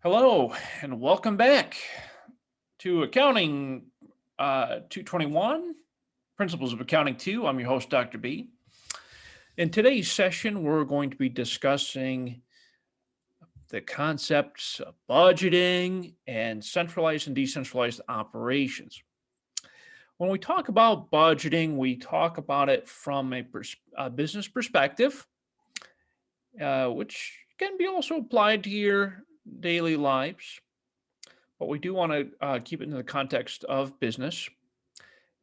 Hello and welcome back to Accounting 221, Principles of Accounting 2. I'm your host, Dr. B. In today's session, we're going to be discussing the concepts of budgeting and centralized and decentralized operations. When we talk about budgeting, we talk about it from a business perspective, which can be also applied to your daily lives. But we do want to keep it in the context of business.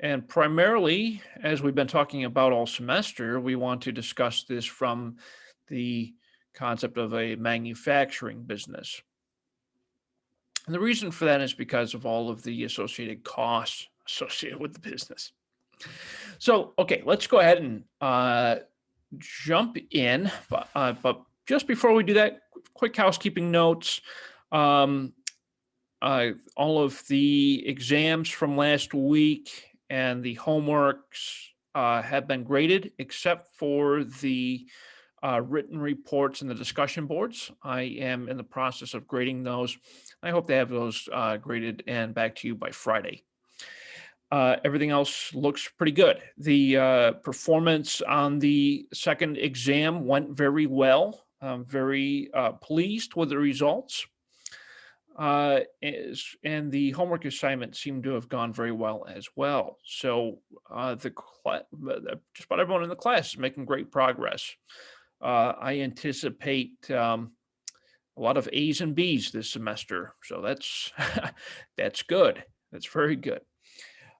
And primarily, as we've been talking about all semester, we want to discuss this from the concept of a manufacturing business. And the reason for that is because of all of the associated costs associated with the business. So, okay, let's go ahead and jump in. But just before we do that, quick housekeeping notes. All of the exams from last week and the homeworks have been graded, except for the written reports and the discussion boards. I am in the process of grading those. I hope to have those graded and back to you by Friday. Everything else looks pretty good. The performance on the second exam went very well. I'm very pleased with the results. And the homework assignment seemed to have gone very well as well. So just about everyone in the class is making great progress. I anticipate a lot of A's and B's this semester, so that's that's good. That's very good.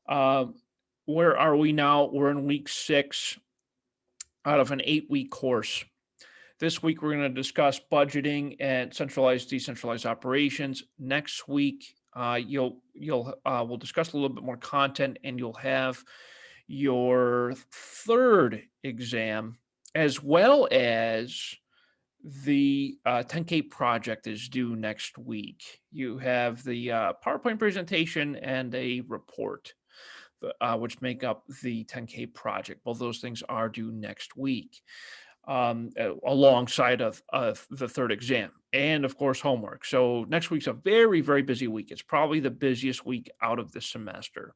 Where are we now? We're in week 6 out of an 8-week course. This week, we're going to discuss budgeting and centralized, decentralized operations. Next week, we'll discuss a little bit more content, and you'll have your third exam, as well as the 10K project is due next week. You have the PowerPoint presentation and a report, which make up the 10K project. Both those things are due next week. Alongside of the third exam and of course homework. So next week's a very, very busy week. It's probably the busiest week out of the semester.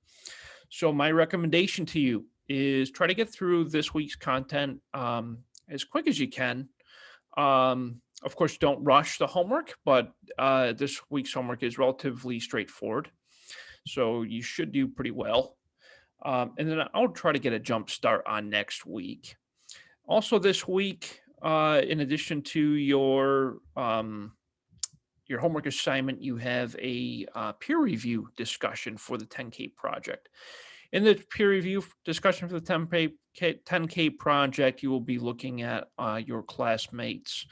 So my recommendation to you is try to get through this week's content as quick as you can. Of course, don't rush the homework, but this week's homework is relatively straightforward. So you should do pretty well. And then I'll try to get a jump start on next week. Also this week, in addition to your homework assignment, you have a peer review discussion for the 10K project. In the peer review discussion for the 10K project, you will be looking at your classmates'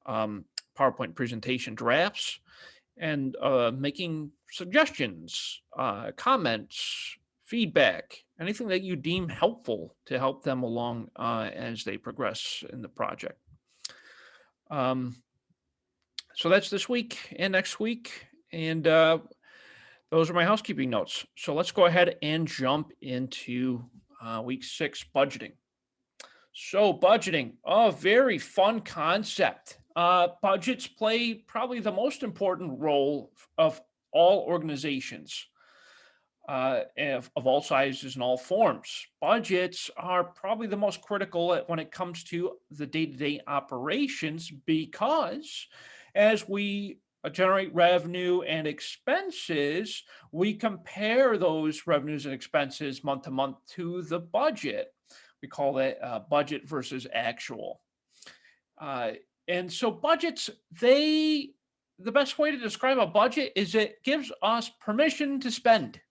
PowerPoint presentation drafts and making suggestions, comments, feedback, anything that you deem helpful to help them along as they progress in the project. So that's this week and next week. And those are my housekeeping notes. So let's go ahead and jump into week 6 budgeting. So budgeting, a very fun concept. Budgets play probably the most important role of all organizations. Of all sizes and all forms. Budgets are probably the most critical when it comes to the day-to-day operations because as we generate revenue and expenses, we compare those revenues and expenses month to month to the budget. We call that budget versus actual. And so budgets, the best way to describe a budget is it gives us permission to spend.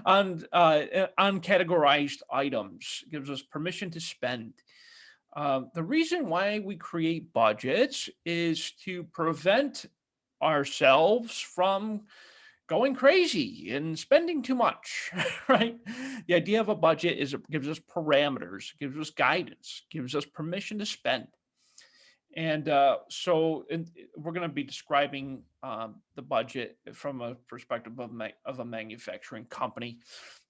on uncategorized items. It gives us permission to spend. The reason why we create budgets is to prevent ourselves from going crazy and spending too much, right? The idea of a budget is it gives us parameters, gives us guidance, gives us permission to spend. And so we're going to be describing the budget from a perspective of a manufacturing company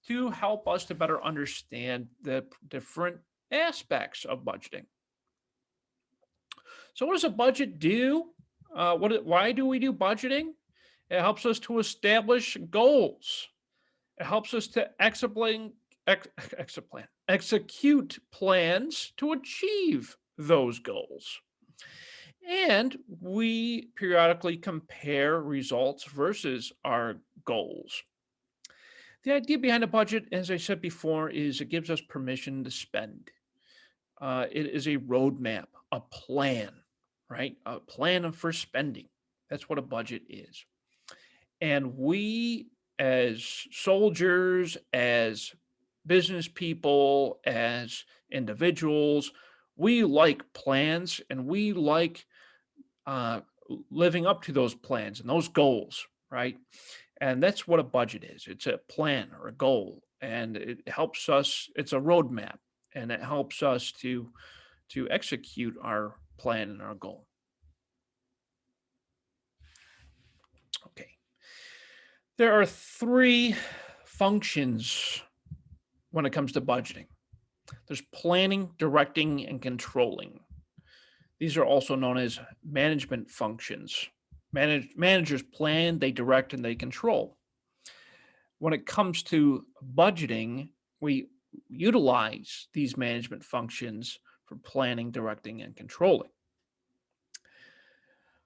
to help us to better understand the different aspects of budgeting. So what does a budget do? Why do we do budgeting? It helps us to establish goals. It helps us to execute plans to achieve those goals. And we periodically compare results versus our goals. The idea behind a budget, as I said before, is it gives us permission to spend. It is a roadmap, a plan, right? A plan for spending. That's what a budget is. And we, as soldiers, as business people, as individuals, we like plans and we like uh, living up to those plans and those goals, right? And that's what a budget is. It's a plan or a goal, and it helps us. It's a roadmap, and it helps us to execute our plan and our goal. Okay, there are three functions when it comes to budgeting. There's planning, directing, and controlling. These are also known as management functions. Managers plan, they direct, and they control. When it comes to budgeting, we utilize these management functions for planning, directing, and controlling.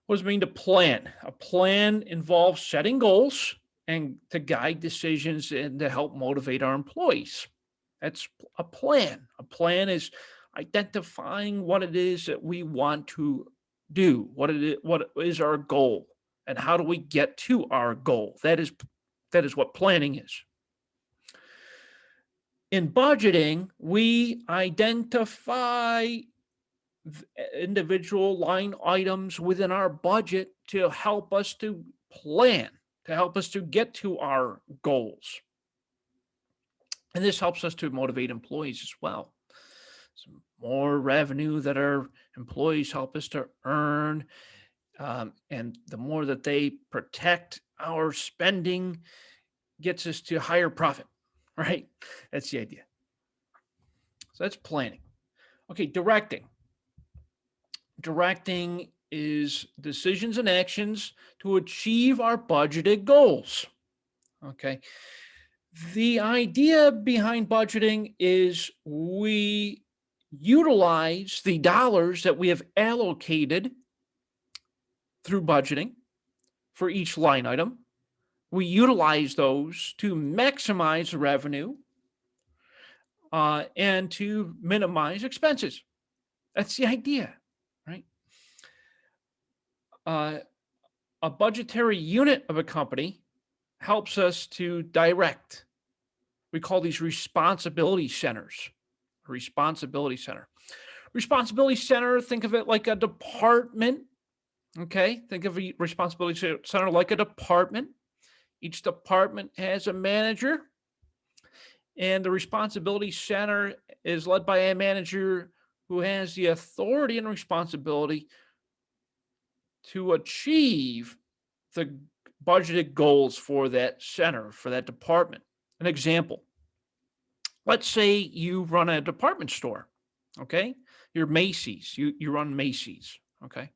What does it mean to plan? A plan involves setting goals and to guide decisions and to help motivate our employees. That's a plan. A plan is identifying what it is that we want to do, what is our goal, and how do we get to our goal. That is what planning is. In budgeting, we identify individual line items within our budget to help us to plan, to help us to get to our goals. And this helps us to motivate employees as well. Some more revenue that our employees help us to earn. And the more that they protect our spending, gets us to higher profit, right? That's the idea. So that's planning. Okay, directing. Directing is decisions and actions to achieve our budgeted goals. Okay. The idea behind budgeting is we utilize the dollars that we have allocated through budgeting for each line item. We utilize those to maximize revenue and to minimize expenses. That's the idea, right? A budgetary unit of a company helps us to direct. We call these responsibility centers. Responsibility center. Responsibility center, think of it like a department. Okay, think of a responsibility center like a department. Each department has a manager, and the responsibility center is led by a manager who has the authority and responsibility to achieve the budgeted goals for that center, for that department. An example, let's say you run a department store, okay? You're Macy's, you run Macy's, okay?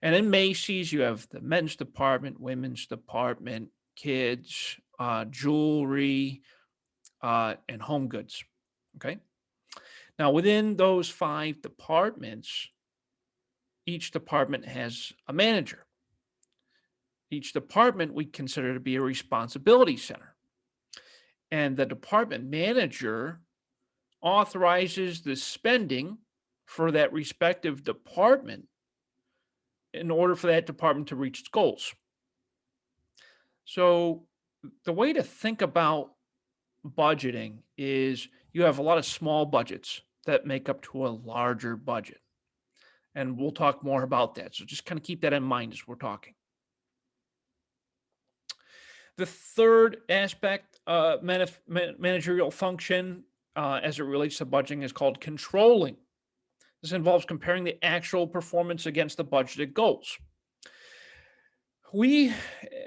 And in Macy's, you have the men's department, women's department, kids, jewelry, and home goods, okay? Now, within those 5 departments, each department has a manager. Each department we consider to be a responsibility center. And the department manager authorizes the spending for that respective department in order for that department to reach its goals. So the way to think about budgeting is you have a lot of small budgets that make up to a larger budget. And we'll talk more about that. So just kind of keep that in mind as we're talking. The third aspect, managerial function, as it relates to budgeting, is called controlling. This involves comparing the actual performance against the budgeted goals. We,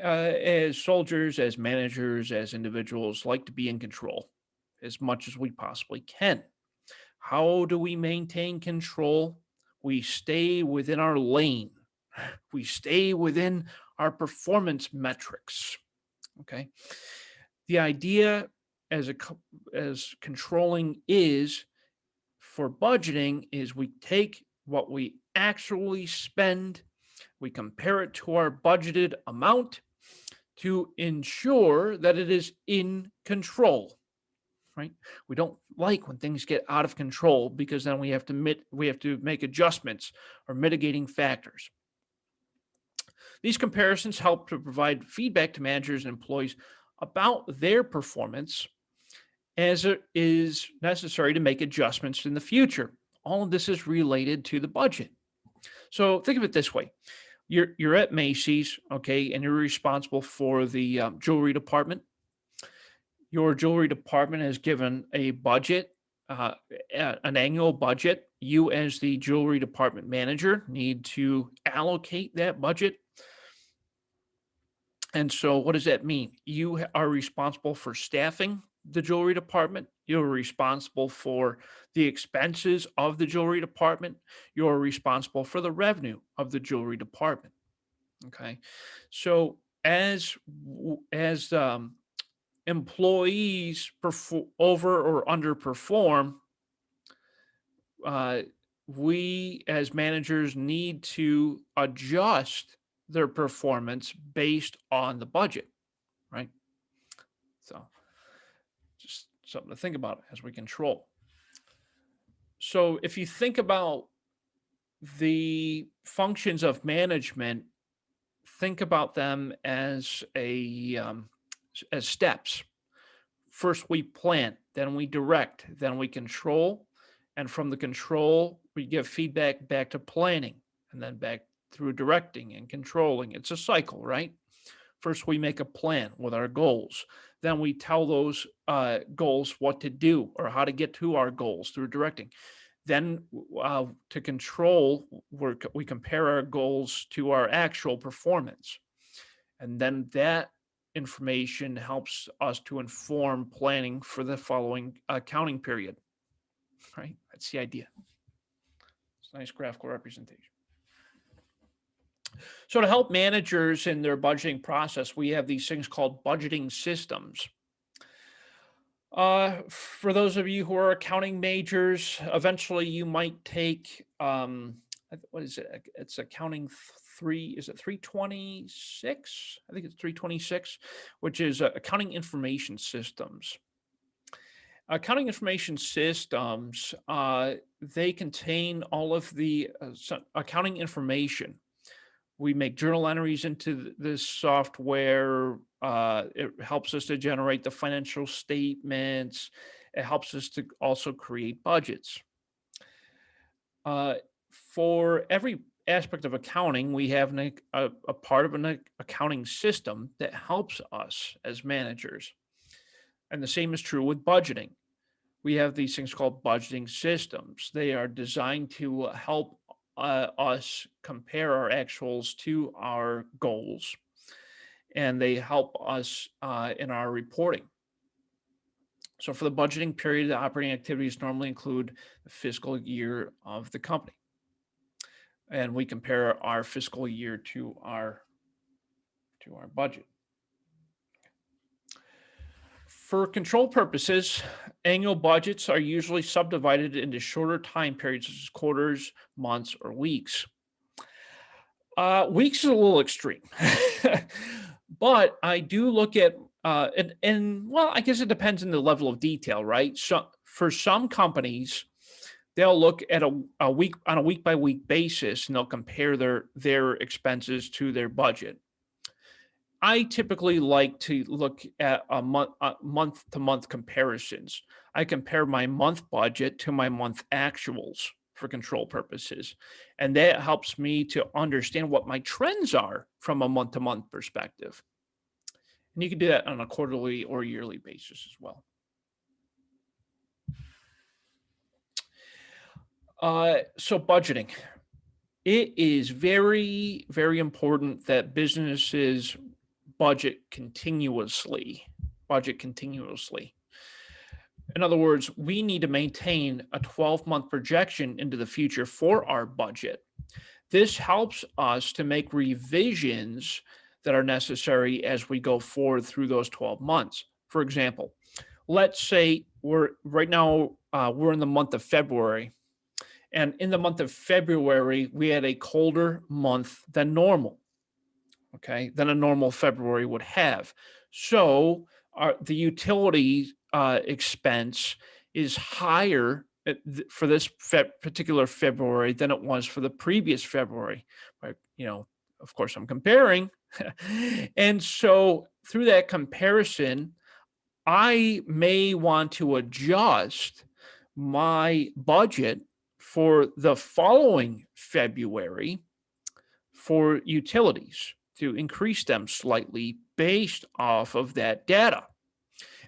as soldiers, as managers, as individuals, like to be in control as much as we possibly can. How do we maintain control? We stay within our lane, We stay within our performance metrics. Okay. The idea as controlling is for budgeting is we take what we actually spend, we compare it to our budgeted amount to ensure that it is in control, right? We don't like when things get out of control because then we have to make adjustments or mitigating factors. These comparisons help to provide feedback to managers and employees about their performance as it is necessary to make adjustments in the future. All of this is related to the budget. So think of it this way: you're at Macy's, okay, and you're responsible for the jewelry department. Your jewelry department has given a budget, uh, an annual budget. You, as the jewelry department manager, need to allocate that budget. And so, what does that mean? You are responsible for staffing the jewelry department. You're responsible for the expenses of the jewelry department. You're responsible for the revenue of the jewelry department. Okay, so as employees perform over or underperform, uh, we as managers need to adjust their performance based on the budget, right? So just something to think about as we control. So if you think about the functions of management, think about them as steps. First, we plan, then we direct, then we control, and from the control, we give feedback back to planning, and then back through directing and controlling. It's a cycle, right? First, we make a plan with our goals. Then we tell those goals what to do or how to get to our goals through directing. Then, to control, we compare our goals to our actual performance. And then that information helps us to inform planning for the following accounting period, right? That's the idea. It's a nice graphical representation. So, to help managers in their budgeting process, we have these things called budgeting systems. For those of you who are accounting majors, eventually you might take what is it? It's accounting three. Is it 326? I think it's 326, which is accounting information systems. Accounting information systems, they contain all of the accounting information. We make journal entries into this software. It helps us to generate the financial statements. It helps us to also create budgets. Uh, for every aspect of accounting, we have a part of an accounting system that helps us as managers. And the same is true with budgeting. We have these things called budgeting systems. They are designed to help us compare our actuals to our goals, and they help us in our reporting. So, for the budgeting period, the operating activities normally include the fiscal year of the company, and we compare our fiscal year to our budget. For control purposes, annual budgets are usually subdivided into shorter time periods, such as quarters, months, or weeks. Weeks is a little extreme, but I do look at and well, I guess it depends on the level of detail, right? So for some companies, they'll look at a week on a week by week basis, and they'll compare their expenses to their budget. I typically like to look at a month to month comparisons. I compare my month budget to my month actuals for control purposes. And that helps me to understand what my trends are from a month to month perspective. And you can do that on a quarterly or yearly basis as well. So budgeting. It is very, very important that businesses budget continuously. Budget continuously. In other words, we need to maintain a 12-month projection into the future for our budget. this helps us to make revisions that are necessary as we go forward through those 12 months. For example, let's say we're in the month of February, and in the month of February we had a colder month than normal, okay, than a normal February would have. So the utility expense is higher for this particular February than it was for the previous February. Right? Of course, I'm comparing. And so through that comparison, I may want to adjust my budget for the following February for utilities to increase them slightly based off of that data.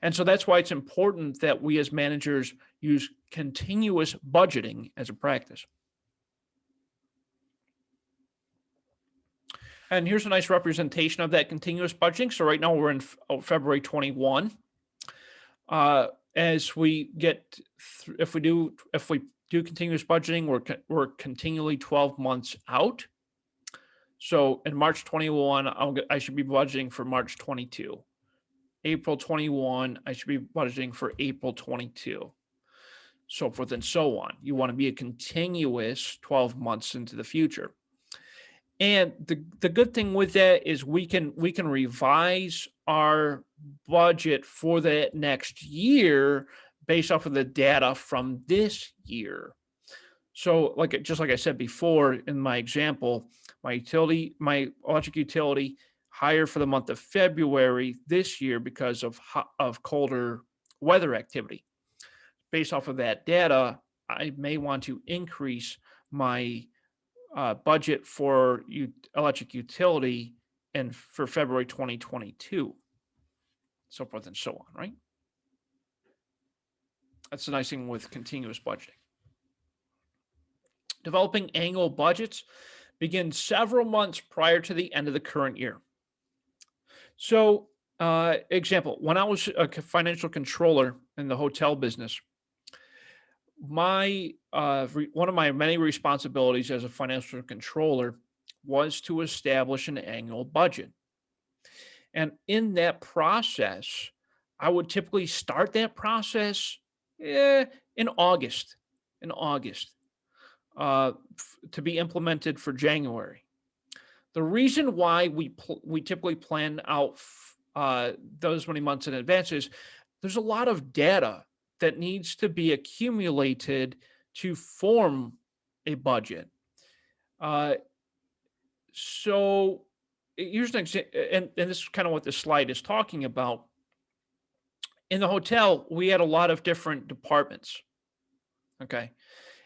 And so that's why it's important that we as managers use continuous budgeting as a practice. And here's a nice representation of that continuous budgeting. So right now we're in February 21. As we get, if we do continuous budgeting, we're continually 12 months out. So in March 21, I should be budgeting for March 22. April 21, I should be budgeting for April 22. So forth and so on. You want to be a continuous 12 months into the future. And the good thing with that is we can revise our budget for the next year based off of the data from this year. So just like I said before in my example, my electric utility higher for the month of February this year because of colder weather activity. Based off of that data, I may want to increase my budget for electric utility and for February 2022, so forth and so on, right? That's the nice thing with continuous budgeting. Developing annual budgets begins several months prior to the end of the current year. So, example, when I was a financial controller in the hotel business, one of my many responsibilities as a financial controller was to establish an annual budget. And in that process, I would typically start that process in August, to be implemented for January. The reason why we typically plan out those many months in advance is there's a lot of data that needs to be accumulated to form a budget. So here's an example, and this is kind of what this slide is talking about. In the hotel, we had a lot of different departments. Okay.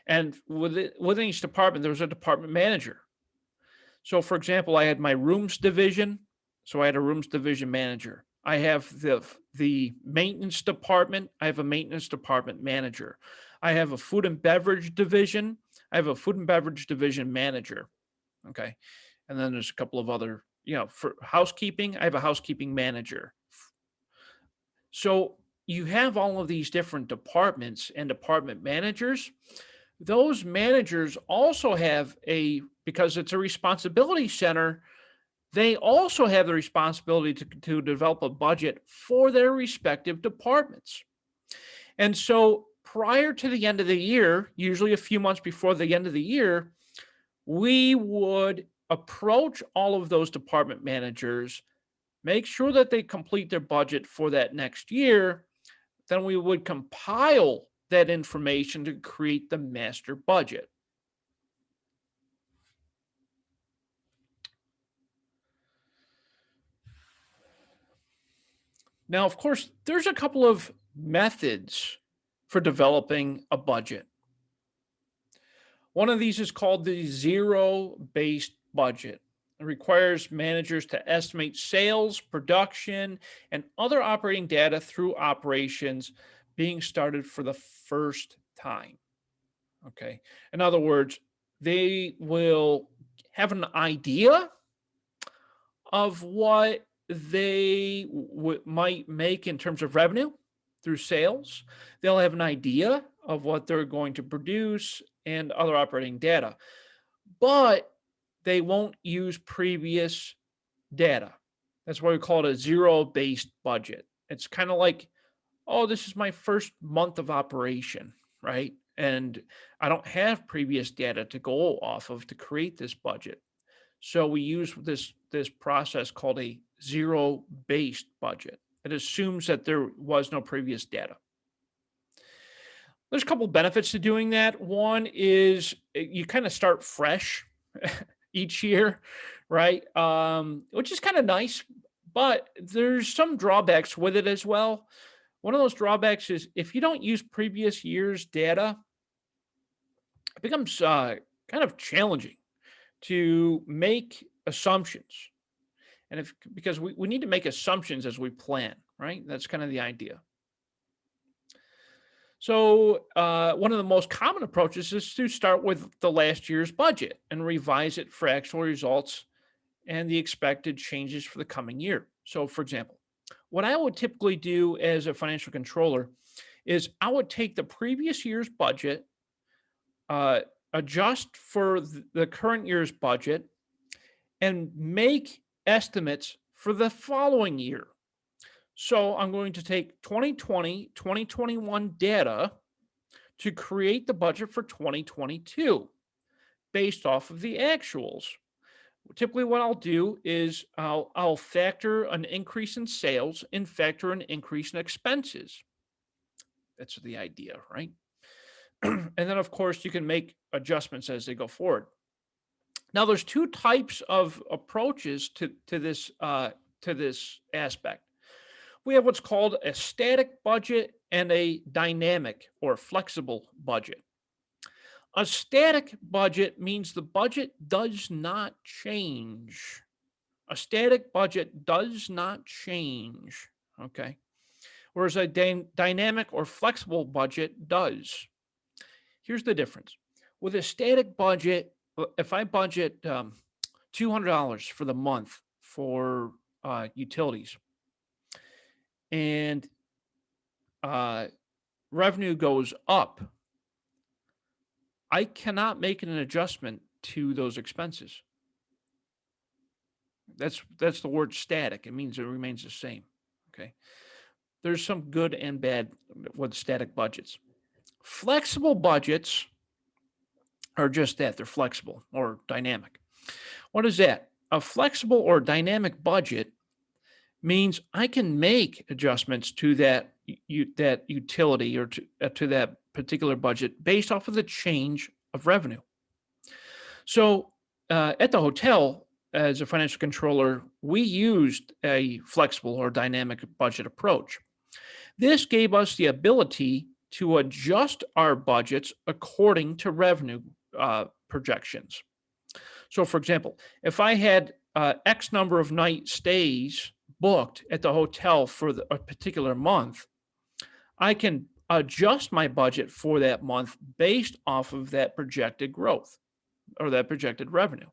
And within each department, there was a department manager. So, for example, I had my rooms division. So I had a rooms division manager. I have the maintenance department. I have a maintenance department manager. I have a food and beverage division. I have a food and beverage division manager. Okay. And then there's a couple of other, for housekeeping, I have a housekeeping manager. So you have all of these different departments and department managers. Those managers also have because it's a responsibility center, they also have the responsibility to develop a budget for their respective departments. And so prior to the end of the year, usually a few months before the end of the year, we would approach all of those department managers, make sure that they complete their budget for that next year. Then we would compile that information to create the master budget. Now, of course, there's a couple of methods for developing a budget. One of these is called the zero-based budget. It requires managers to estimate sales, production, and other operating data through operations being started for the first time. Okay. In other words, they will have an idea of what they might make in terms of revenue through sales. They'll have an idea of what they're going to produce and other operating data. But they won't use previous data. That's why we call it a zero-based budget. It's kind of like, oh, this is my first month of operation, right? And I don't have previous data to go off of to create this budget. So we use this process called a zero-based budget. It assumes that there was no previous data. There's a couple benefits to doing that. One is you kind of start fresh each year, right? Which is kind of nice, but there's some drawbacks with it as well. One of those drawbacks is if you don't use previous year's data, it becomes kind of challenging to make assumptions. And if because we need to make assumptions as we plan, right? That's kind of the idea. So, one of the most common approaches is to start with the last year's budget and revise it for actual results and the expected changes for the coming year. So, for example, what I would typically do as a financial controller is I would take the previous year's budget, uh, adjust for the current year's budget, and make estimates for the following year. So, I'm going to take 2020, 2021 data to create the budget for 2022 based off of the actuals. Typically, what I'll do is I'll factor an increase in sales and factor an increase in expenses. That's the idea, right? And then, of course, you can make adjustments as they go forward. Now, there's two types of approaches to this aspect. We have what's called a static budget and a dynamic or flexible budget. A static budget means the budget does not change. A static budget does not change. Okay. Whereas a dynamic or flexible budget does. Here's the difference. With a static budget, if I budget $200 for the month for utilities and uh, revenue goes up, I cannot make an adjustment to those expenses. That's the word static. It means it remains the same. Okay. There's some good and bad with static budgets. Flexible budgets are just that. They're flexible or dynamic. What is that? A flexible or dynamic budget means I can make adjustments to that that utility or to that particular budget based off of the change of revenue. So at the hotel, as a financial controller, we used a flexible or dynamic budget approach. This gave us the ability to adjust our budgets according to revenue projections. So, for example, if I had X number of night stays booked at the hotel for a particular month, I can adjust my budget for that month based off of that projected growth or that projected revenue.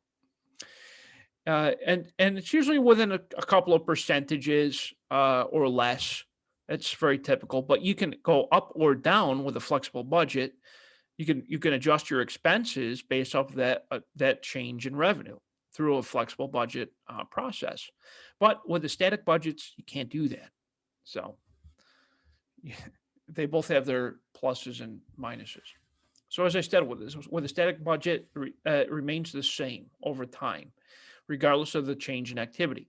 And it's usually within a couple of percentages or less. It's very typical, but you can go up or down with a flexible budget. You can adjust your expenses based off of that change in revenue through a flexible budget process. But with the static budgets, you can't do that. So yeah, they both have their pluses and minuses. So as I said, with the static budget, it remains the same over time, regardless of the change in activity.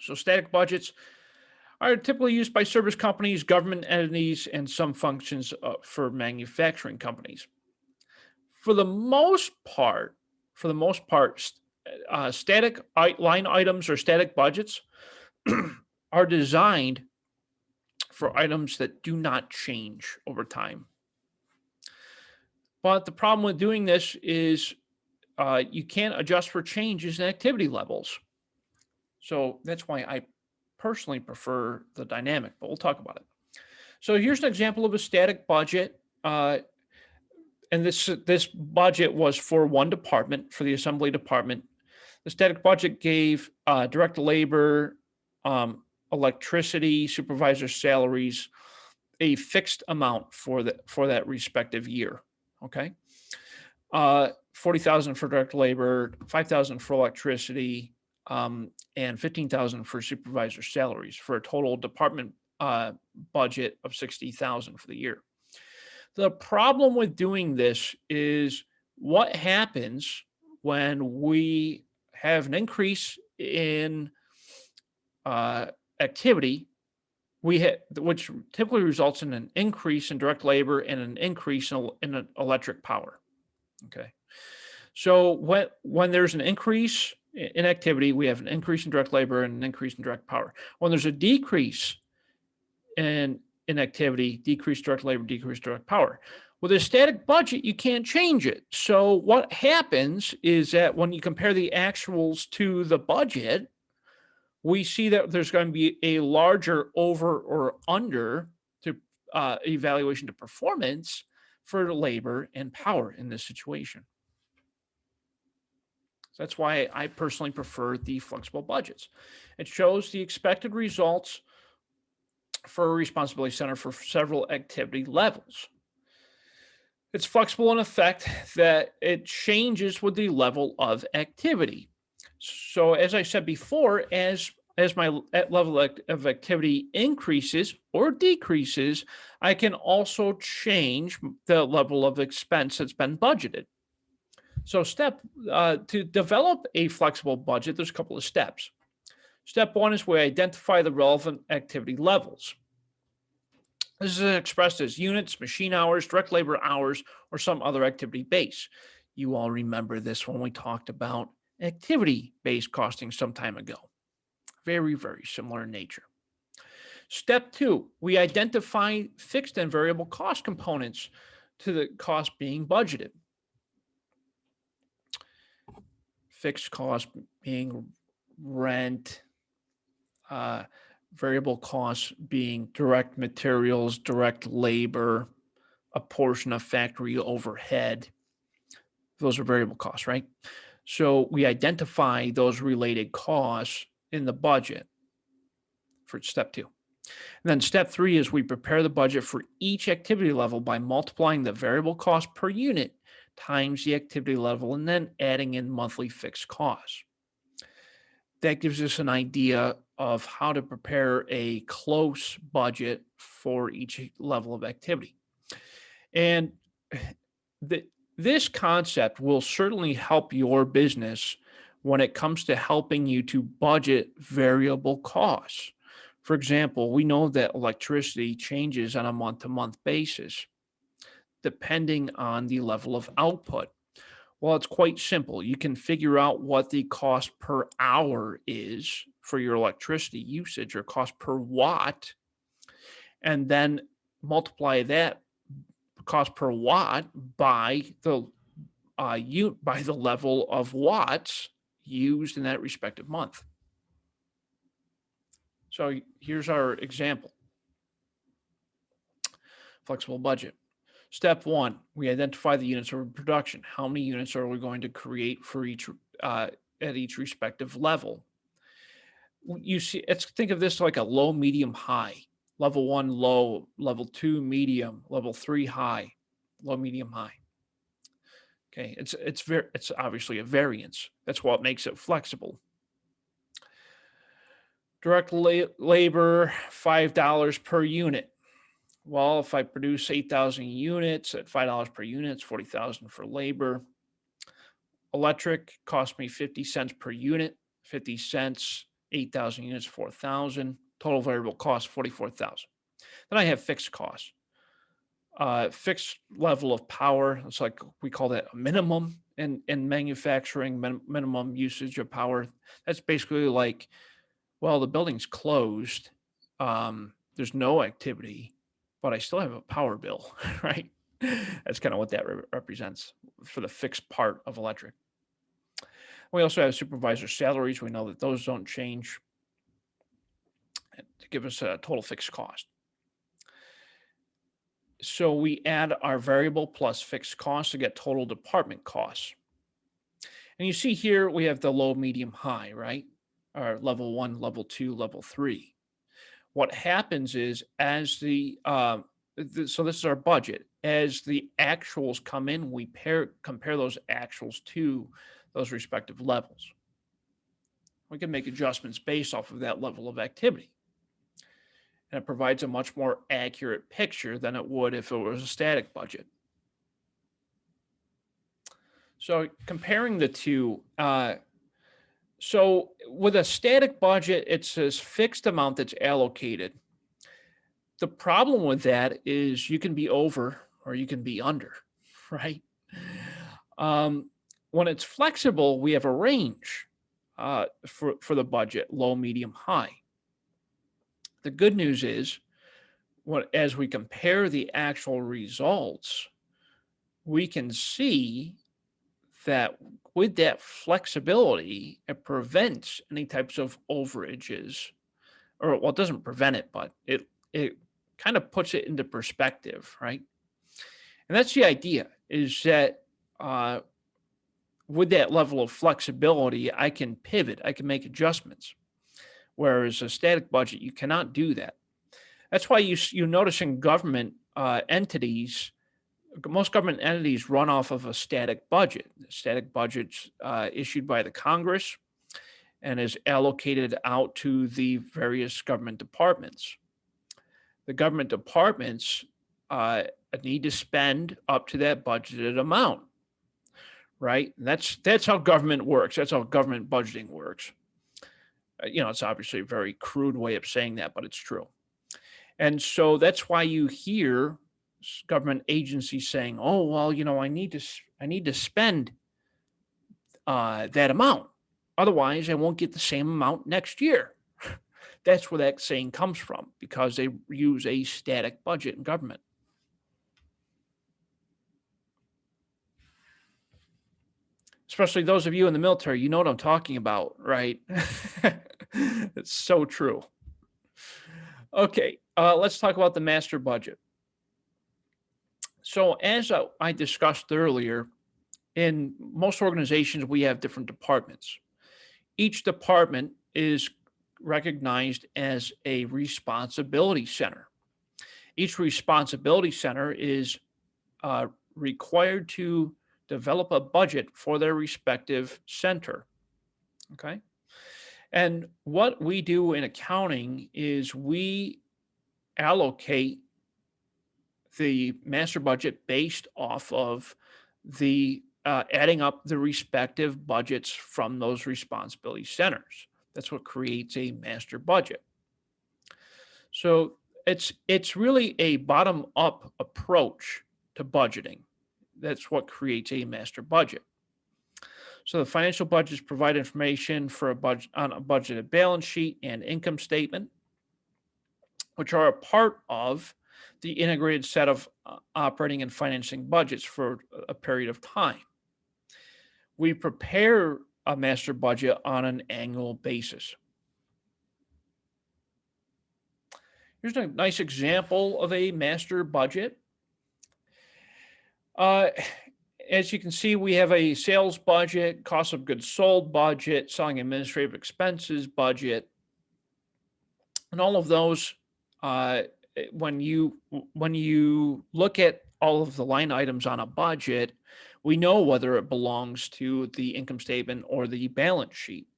So static budgets are typically used by service companies, government entities, and some functions for manufacturing companies. For the most part, static line items or static budgets are designed for items that do not change over time. But the problem with doing this is you can't adjust for changes in activity levels. So that's why I personally prefer the dynamic, but we'll talk about it. So here's an example of a static budget. And this budget was for one department, for the assembly department. The static budget gave direct labor, electricity, supervisor salaries, a fixed amount for that respective year. Okay. 40,000 for direct labor, 5,000 for electricity, and 15,000 for supervisor salaries, for a total department budget of 60,000 for the year. The problem with doing this is what happens when we have an increase in activity, which typically results in an increase in direct labor and an increase in electric power. Okay. So when there's an increase in activity, we have an increase in direct labor and an increase in direct power. When there's a decrease in activity, decrease direct labor, decrease direct power. With a static budget, you can't change it. So what happens is that when you compare the actuals to the budget, we see that there's going to be a larger over or under to evaluation to performance for labor and power in this situation. So that's why I personally prefer the flexible budgets. It shows the expected results for a responsibility center for several activity levels. It's flexible in effect that it changes with the level of activity. So as I said before, as my level of activity increases or decreases, I can also change the level of expense that's been budgeted. So to develop a flexible budget, there's a couple of steps. Step one is we identify the relevant activity levels. This is expressed as units, machine hours, direct labor hours, or some other activity base. You all remember this when we talked about activity-based costing some time ago. Very, very similar in nature. Step two, we identify fixed and variable cost components to the cost being budgeted. Fixed cost being rent, variable costs being direct materials, direct labor, a portion of factory overhead. Those are variable costs, right? So we identify those related costs in the budget for step two. And then step three is we prepare the budget for each activity level by multiplying the variable cost per unit times the activity level and then adding in monthly fixed costs. That gives us an idea of how to prepare a close budget for each level of activity. And this concept will certainly help your business when it comes to helping you to budget variable costs. For example, we know that electricity changes on a month-to-month basis, depending on the level of output. Well, it's quite simple. You can figure out what the cost per hour is for your electricity usage or cost per watt, and then multiply that cost per watt by the level of watts used in that respective month. So here's our example. Flexible budget. Step one, we identify the units of production. How many units are we going to create for each at each respective level? You see, think of this like a low, medium, high. Level one, low. Level two, medium. Level three, high. Low, medium, high. Okay, it's obviously a variance. That's what makes it flexible. Direct labor, $5 per unit. Well, if I produce 8,000 units at $5 per unit, it's 40,000 for labor. Electric cost me 50 cents per unit, 50 cents, 8,000 units, 4,000. Total variable cost, 44,000. Then I have fixed costs. Fixed level of power, it's like we call that a minimum in manufacturing, minimum usage of power. That's basically like, well, the building's closed. There's no activity, but I still have a power bill, right? That's kind of what that represents for the fixed part of electric. We also have supervisor salaries. We know that those don't change to give us a total fixed cost. So we add our variable plus fixed costs to get total department costs. And you see here we have the low, medium, high, right? Or level one, level two, level three. What happens is as the So this is our budget. As the actuals come in, we compare those actuals to those respective levels. We can make adjustments based off of that level of activity. And it provides a much more accurate picture than it would if it was a static budget. So comparing the two, so with a static budget, it's this fixed amount that's allocated. The problem with that is you can be over or you can be under, right? Um, when it's flexible, we have a range for the budget, low, medium, high. The good news is, as we compare the actual results, we can see that with that flexibility, it prevents any types of overages, or well, it doesn't prevent it, but it kind of puts it into perspective, right? And that's the idea: is that uh, with that level of flexibility, I can pivot, I can make adjustments. Whereas a static budget, you cannot do that. That's why you notice in government entities, most government entities run off of a static budget. The static budget's issued by the Congress and is allocated out to the various government departments. The government departments need to spend up to that budgeted amount, right? And that's how government works. That's how government budgeting works. It's obviously a very crude way of saying that, but it's true. And so that's why you hear government agencies saying, "Oh, well, I need to spend that amount. Otherwise, I won't get the same amount next year." That's where that saying comes from, because they use a static budget in government. Especially those of you in the military, you know what I'm talking about, right? It's so true. Okay, let's talk about the master budget. So, as I discussed earlier, in most organizations, we have different departments. Each department is recognized as a responsibility center. Each responsibility center is required to develop a budget for their respective center. Okay. And what we do in accounting is we allocate the master budget based off of the adding up the respective budgets from those responsibility centers. That's what creates a master budget. So it's really a bottom up approach to budgeting. That's what creates a master budget. So the financial budgets provide information for a budget on a budgeted balance sheet and income statement, which are a part of the integrated set of operating and financing budgets for a period of time. We prepare a master budget on an annual basis. Here's a nice example of a master budget. Uh, as you can see, we have a sales budget, cost of goods sold budget, selling administrative expenses budget, and all of those. When you look at all of the line items on a budget, we know whether it belongs to the income statement or the balance sheet.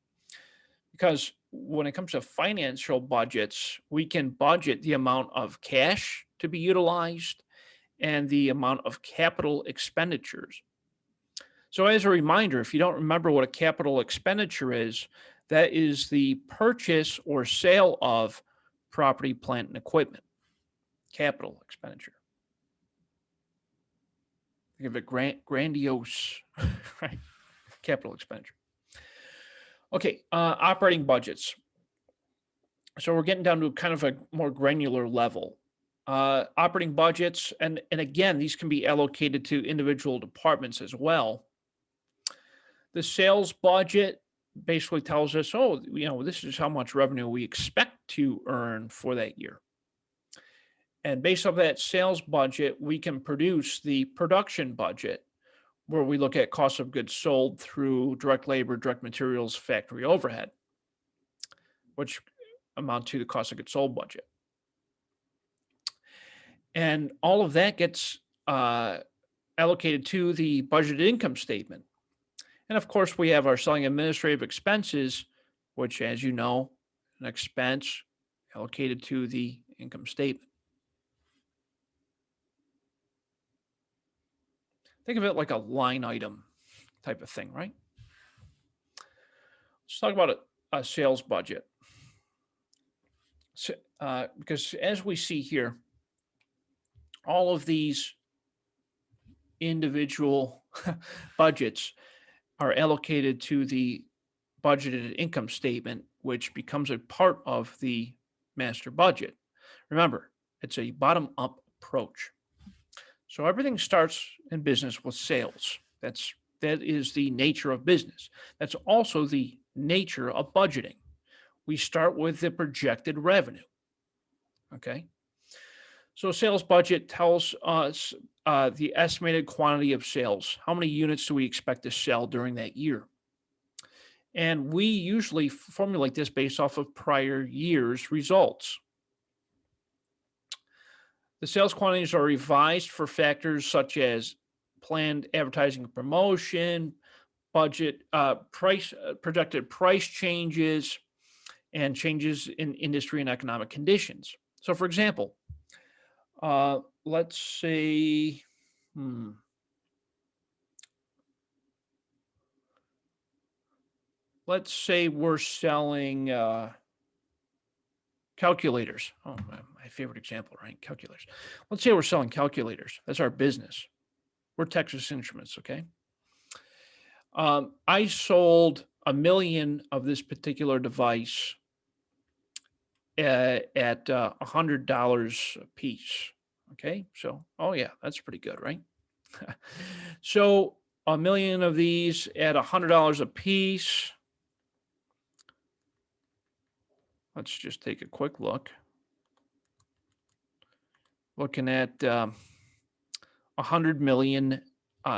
Because when it comes to financial budgets, we can budget the amount of cash to be utilized and the amount of capital expenditures. So, as a reminder, if you don't remember what a capital expenditure is, that is the purchase or sale of property, plant, and equipment. Capital expenditure. Think of it grandiose, right? Capital expenditure. Okay, operating budgets. So we're getting down to kind of a more granular level. Operating budgets, and again, these can be allocated to individual departments as well. The sales budget basically tells us, oh, this is how much revenue we expect to earn for that year. And based off that sales budget, we can produce the production budget, where we look at cost of goods sold through direct labor, direct materials, factory overhead, which amount to the cost of goods sold budget. And all of that gets allocated to the budgeted income statement. And of course, we have our selling administrative expenses, which, as you know, an expense allocated to the income statement. Think of it like a line item type of thing, right? Let's talk about a sales budget. So, because as we see here, all of these individual budgets are allocated to the budgeted income statement, which becomes a part of the master budget. Remember, it's a bottom up approach. So everything starts in business with sales. That is the nature of business. That's also the nature of budgeting. We start with the projected revenue. Okay. So sales budget tells us the estimated quantity of sales. How many units do we expect to sell during that year? And we usually formulate this based off of prior year's results. The sales quantities are revised for factors such as planned advertising and promotion, budget, projected price changes, and changes in industry and economic conditions. So, for example, let's say, let's say we're selling calculators. Oh, my favorite example, right? Calculators. Let's say we're selling calculators. That's our business. We're Texas Instruments, okay? I sold 1,000,000 of this particular device at $100 a piece. Okay, so oh yeah, that's pretty good, right? So 1,000,000 of these at $100 a piece. Let's just take a quick look. Looking at 100 million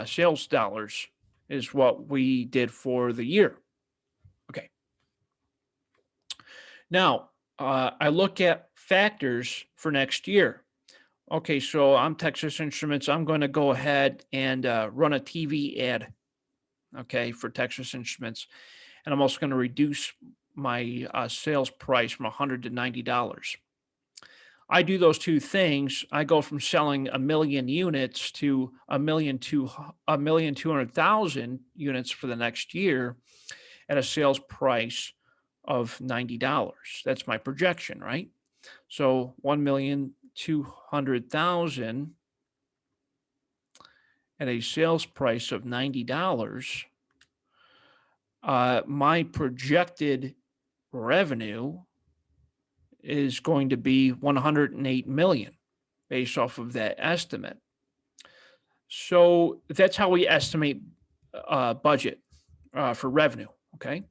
sales dollars is what we did for the year. Okay. Now, I look at factors for next year. Okay, so I'm Texas Instruments. I'm going to go ahead and run a TV ad, okay, for Texas Instruments. And I'm also going to reduce my sales price from $100 to $90. I do those two things. I go from selling 1,000,000 units to 1,200,000 units for the next year at a sales price of $90. That's my projection, right? So 1,200,000 at a sales price of $90. My projected revenue is going to be 108 million based off of that estimate. So that's how we estimate budget for revenue. Okay.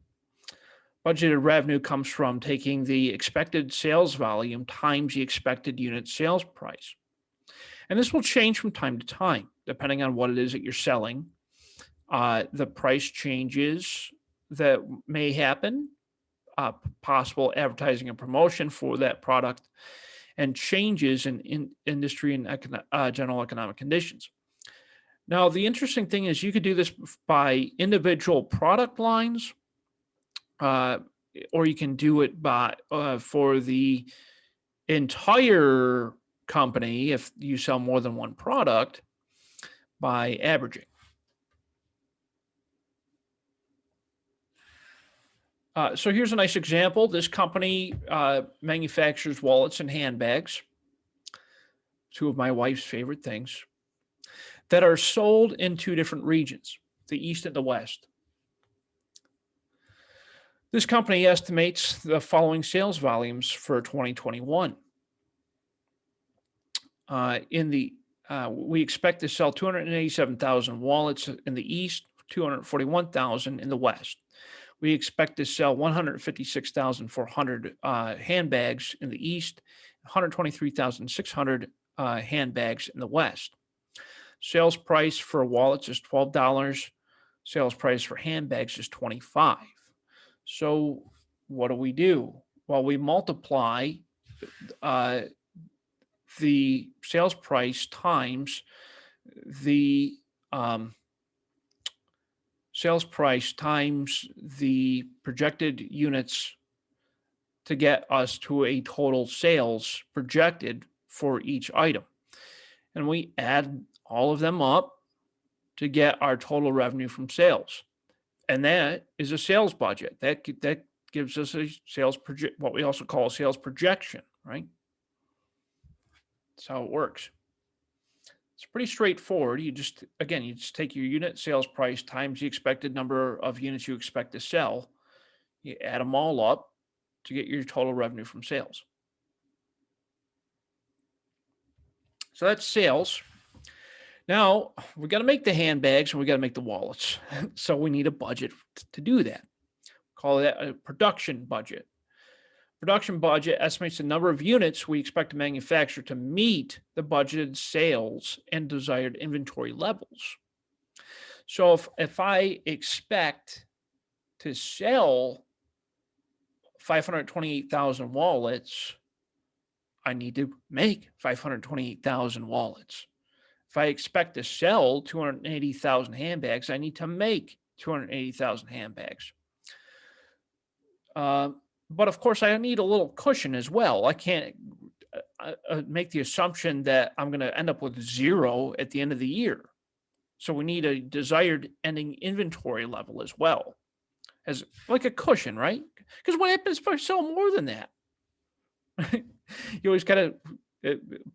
Budgeted revenue comes from taking the expected sales volume times the expected unit sales price. And this will change from time to time, depending on what it is that you're selling. The price changes that may happen, possible advertising and promotion for that product, and changes in industry and general economic conditions. Now, the interesting thing is you could do this by individual product lines, or you can do it by for the entire company if you sell more than one product by averaging. So here's a nice example. This company manufactures wallets and handbags, two of my wife's favorite things, that are sold in two different regions, the East and the West. This company estimates the following sales volumes for 2021. We expect to sell 287,000 wallets in the East, 241,000 in the West. We expect to sell 156,400 handbags in the East, 123,600 handbags in the West. Sales price for wallets is $12. Sales price for handbags is $25. So what do? Well, we multiply the sales price times the the projected units to get us to a total sales projected for each item. And we add all of them up to get our total revenue from sales. And that is a sales budget. That gives us a sales project, what we also call a sales projection, right? That's how it works. It's pretty straightforward. You just take your unit sales price times the expected number of units you expect to sell. You add them all up to get your total revenue from sales. So that's sales. Now we got to make the handbags and we got to make the wallets. So we need a budget to do that. Call that a production budget. Production budget estimates the number of units we expect to manufacture to meet the budgeted sales and desired inventory levels. So if I expect to sell 528,000 wallets, I need to make 528,000 wallets. If I expect to sell 280,000 handbags, I need to make 280,000 handbags. But of course, I need a little cushion as well. I can't make the assumption that I'm going to end up with zero at the end of the year. So we need a desired ending inventory level as well, as like a cushion, right? Because what happens if I sell more than that? You always got to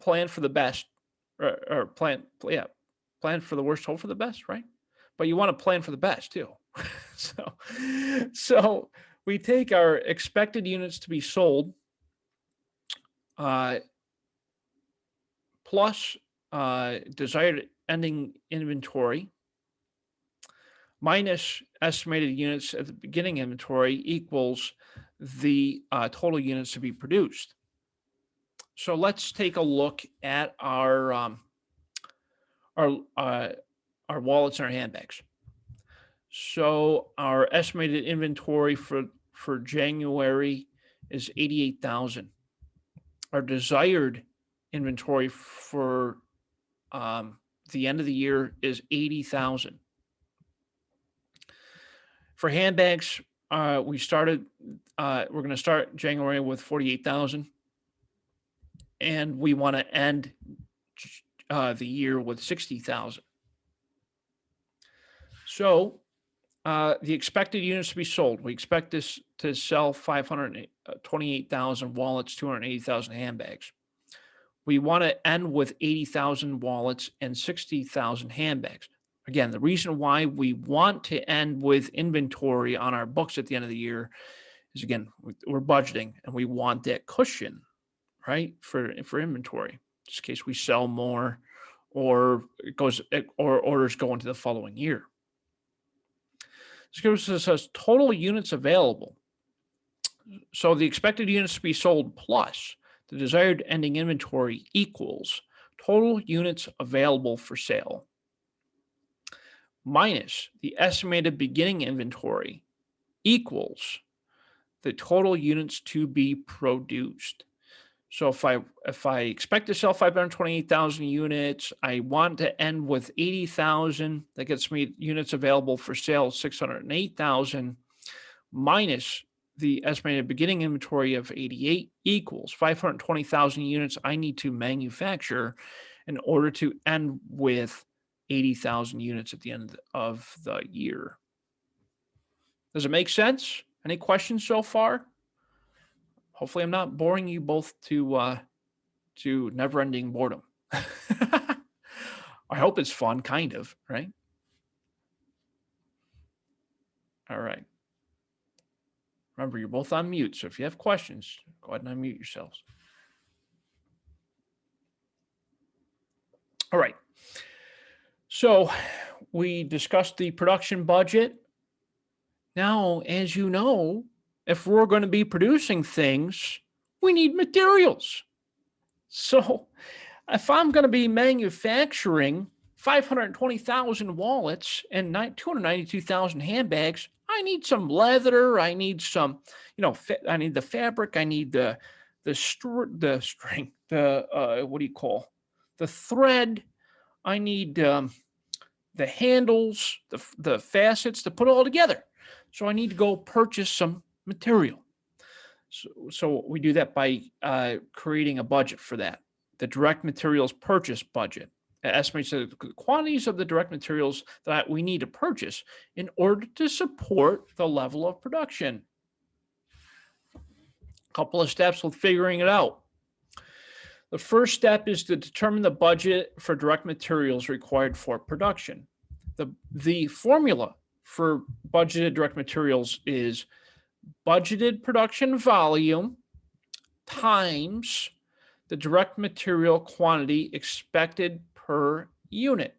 plan for the best, or plan for the worst, hope for the best, right? But you want to plan for the best too. So we take our expected units to be sold plus desired ending inventory minus estimated units at the beginning inventory equals the total units to be produced. So let's take a look at our wallets and our handbags. So our estimated inventory for January is 88,000. Our desired inventory for the end of the year is 80,000. For handbags, we're going to start January with 48,000, and we want to end the year with 60,000. So the expected units to be sold, we expect this to sell 528,000 wallets, 280,000 handbags. We want to end with 80,000 wallets and 60,000 handbags. Again, the reason why we want to end with inventory on our books at the end of the year is, again, we're budgeting and we want that cushion, right, for inventory, just in case we sell more or orders go into the following year. This gives us total units available. So the expected units to be sold plus the desired ending inventory equals total units available for sale minus the estimated beginning inventory equals the total units to be produced. So if I expect to sell 528,000 units, I want to end with 80,000. That gets me units available for sale 608,000 minus the estimated beginning inventory of 88 equals 520,000 units I need to manufacture in order to end with 80,000 units at the end of the year. Does it make sense? Any questions so far? Hopefully I'm not boring you both to never-ending boredom. I hope it's fun, kind of, right? All right. Remember, you're both on mute, so if you have questions, go ahead and unmute yourselves. All right. So we discussed the production budget. Now, as you know, if we're going to be producing things, we need materials. So if I'm going to be manufacturing 520,000 wallets and 292,000 handbags, I need some leather. I need some, I need the fabric. I need the string. what do you call the thread. I need the handles, the facets to put it all together. So I need to go purchase some material. So we do that by creating a budget for that. The direct materials purchase budget estimates the quantities of the direct materials that we need to purchase in order to support the level of production. A couple of steps with figuring it out. The first step is to determine the budget for direct materials required for production. The formula for budgeted direct materials is budgeted production volume times the direct material quantity expected per unit.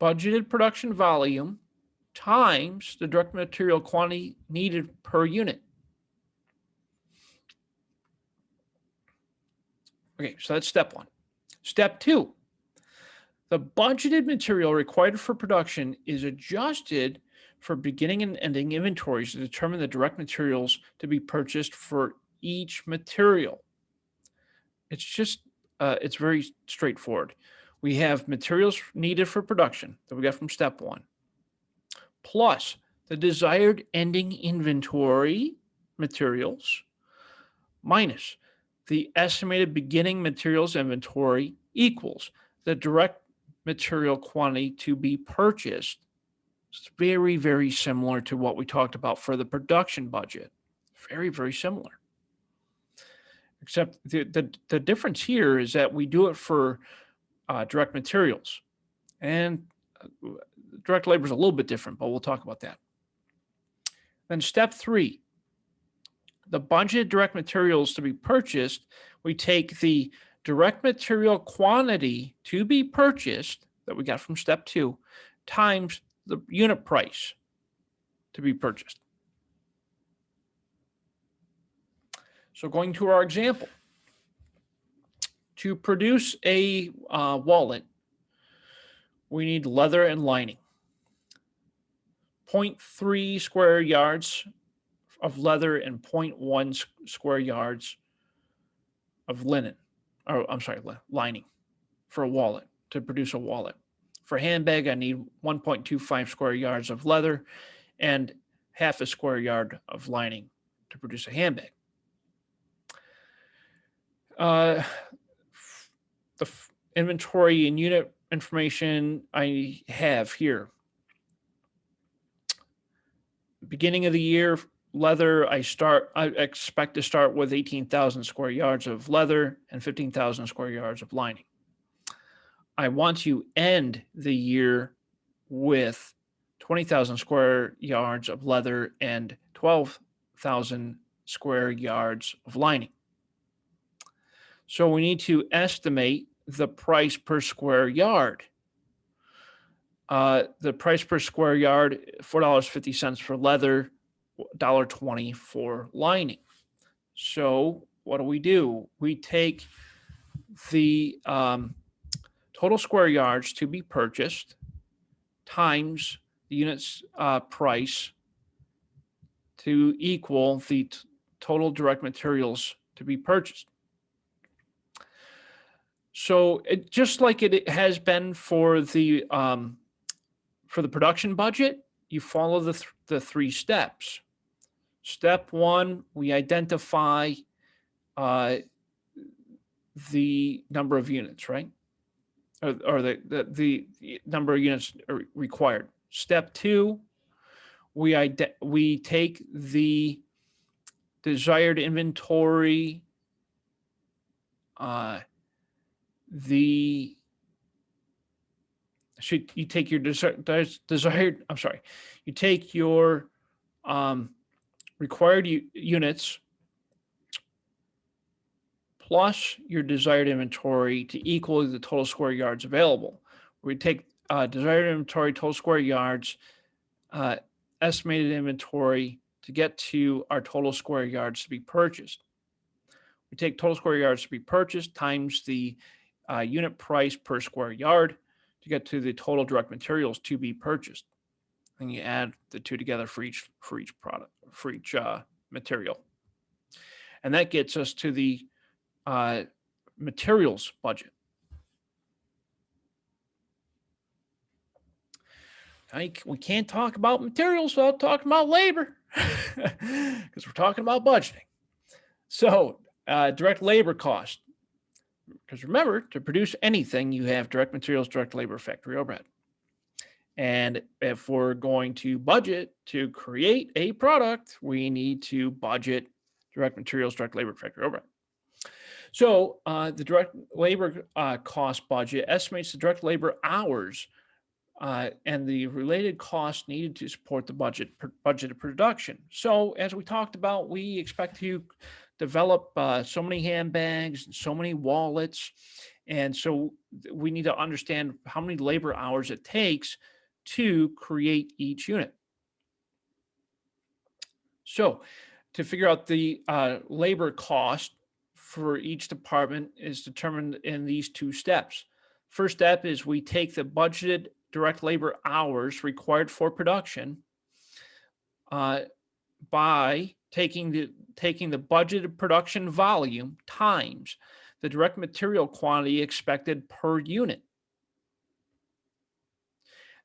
Budgeted production volume times the direct material quantity needed per unit. Okay, so that's step one. Step two, the budgeted material required for production is adjusted for beginning and ending inventories to determine the direct materials to be purchased for each material. It's just, it's very straightforward. We have materials needed for production that we got from step one, plus the desired ending inventory materials, minus the estimated beginning materials inventory equals the direct material quantity to be purchased. It's very, very similar to what we talked about for the production budget. Very, very similar. Except the difference here is that we do it for direct materials. And direct labor is a little bit different, but we'll talk about that. Then step three, the budgeted direct materials to be purchased, we take the direct material quantity to be purchased that we got from step two times the unit price to be purchased. So going to our example, to produce a wallet, we need leather and lining. 0.3 square yards of leather and 0.1 square yards of linen, or I'm sorry, lining for a wallet, to produce a wallet. For a handbag, I need 1.25 square yards of leather and half a square yard of lining to produce a handbag. The inventory and unit information I have here. Beginning of the year, leather, I expect to start with 18,000 square yards of leather and 15,000 square yards of lining. I want to end the year with 20,000 square yards of leather and 12,000 square yards of lining. So we need to estimate the price per square yard. The price per square yard, $4.50 for leather, $1.20 for lining. So what do? We take the total square yards to be purchased times the unit's price to equal the total direct materials to be purchased. So just like it has been for the production budget, you follow the three steps. Step one, we identify the number of units, right? Or the number of units required. Step two, we take the desired inventory, you take your desired, I'm sorry, you take your required units plus your desired inventory to equal the total square yards available. We take desired inventory, total square yards, estimated inventory to get to our total square yards to be purchased. We take total square yards to be purchased times the unit price per square yard to get to the total direct materials to be purchased. And you add the two together for each product, for each material. And that gets us to the uh, materials budget. We can't talk about materials without talking about labor because we're talking about budgeting. So, direct labor cost. Because remember, to produce anything, you have direct materials, direct labor, factory overhead. And if we're going to budget to create a product, we need to budget direct materials, direct labor, factory overhead. So the direct labor cost budget estimates the direct labor hours and the related costs needed to support the budgeted production. So as we talked about, we expect to develop so many handbags and so many wallets. And so we need to understand how many labor hours it takes to create each unit. So to figure out the labor cost for each department is determined in these two steps. First step is we take the budgeted direct labor hours required for production by taking the budgeted production volume times the direct material quantity expected per unit.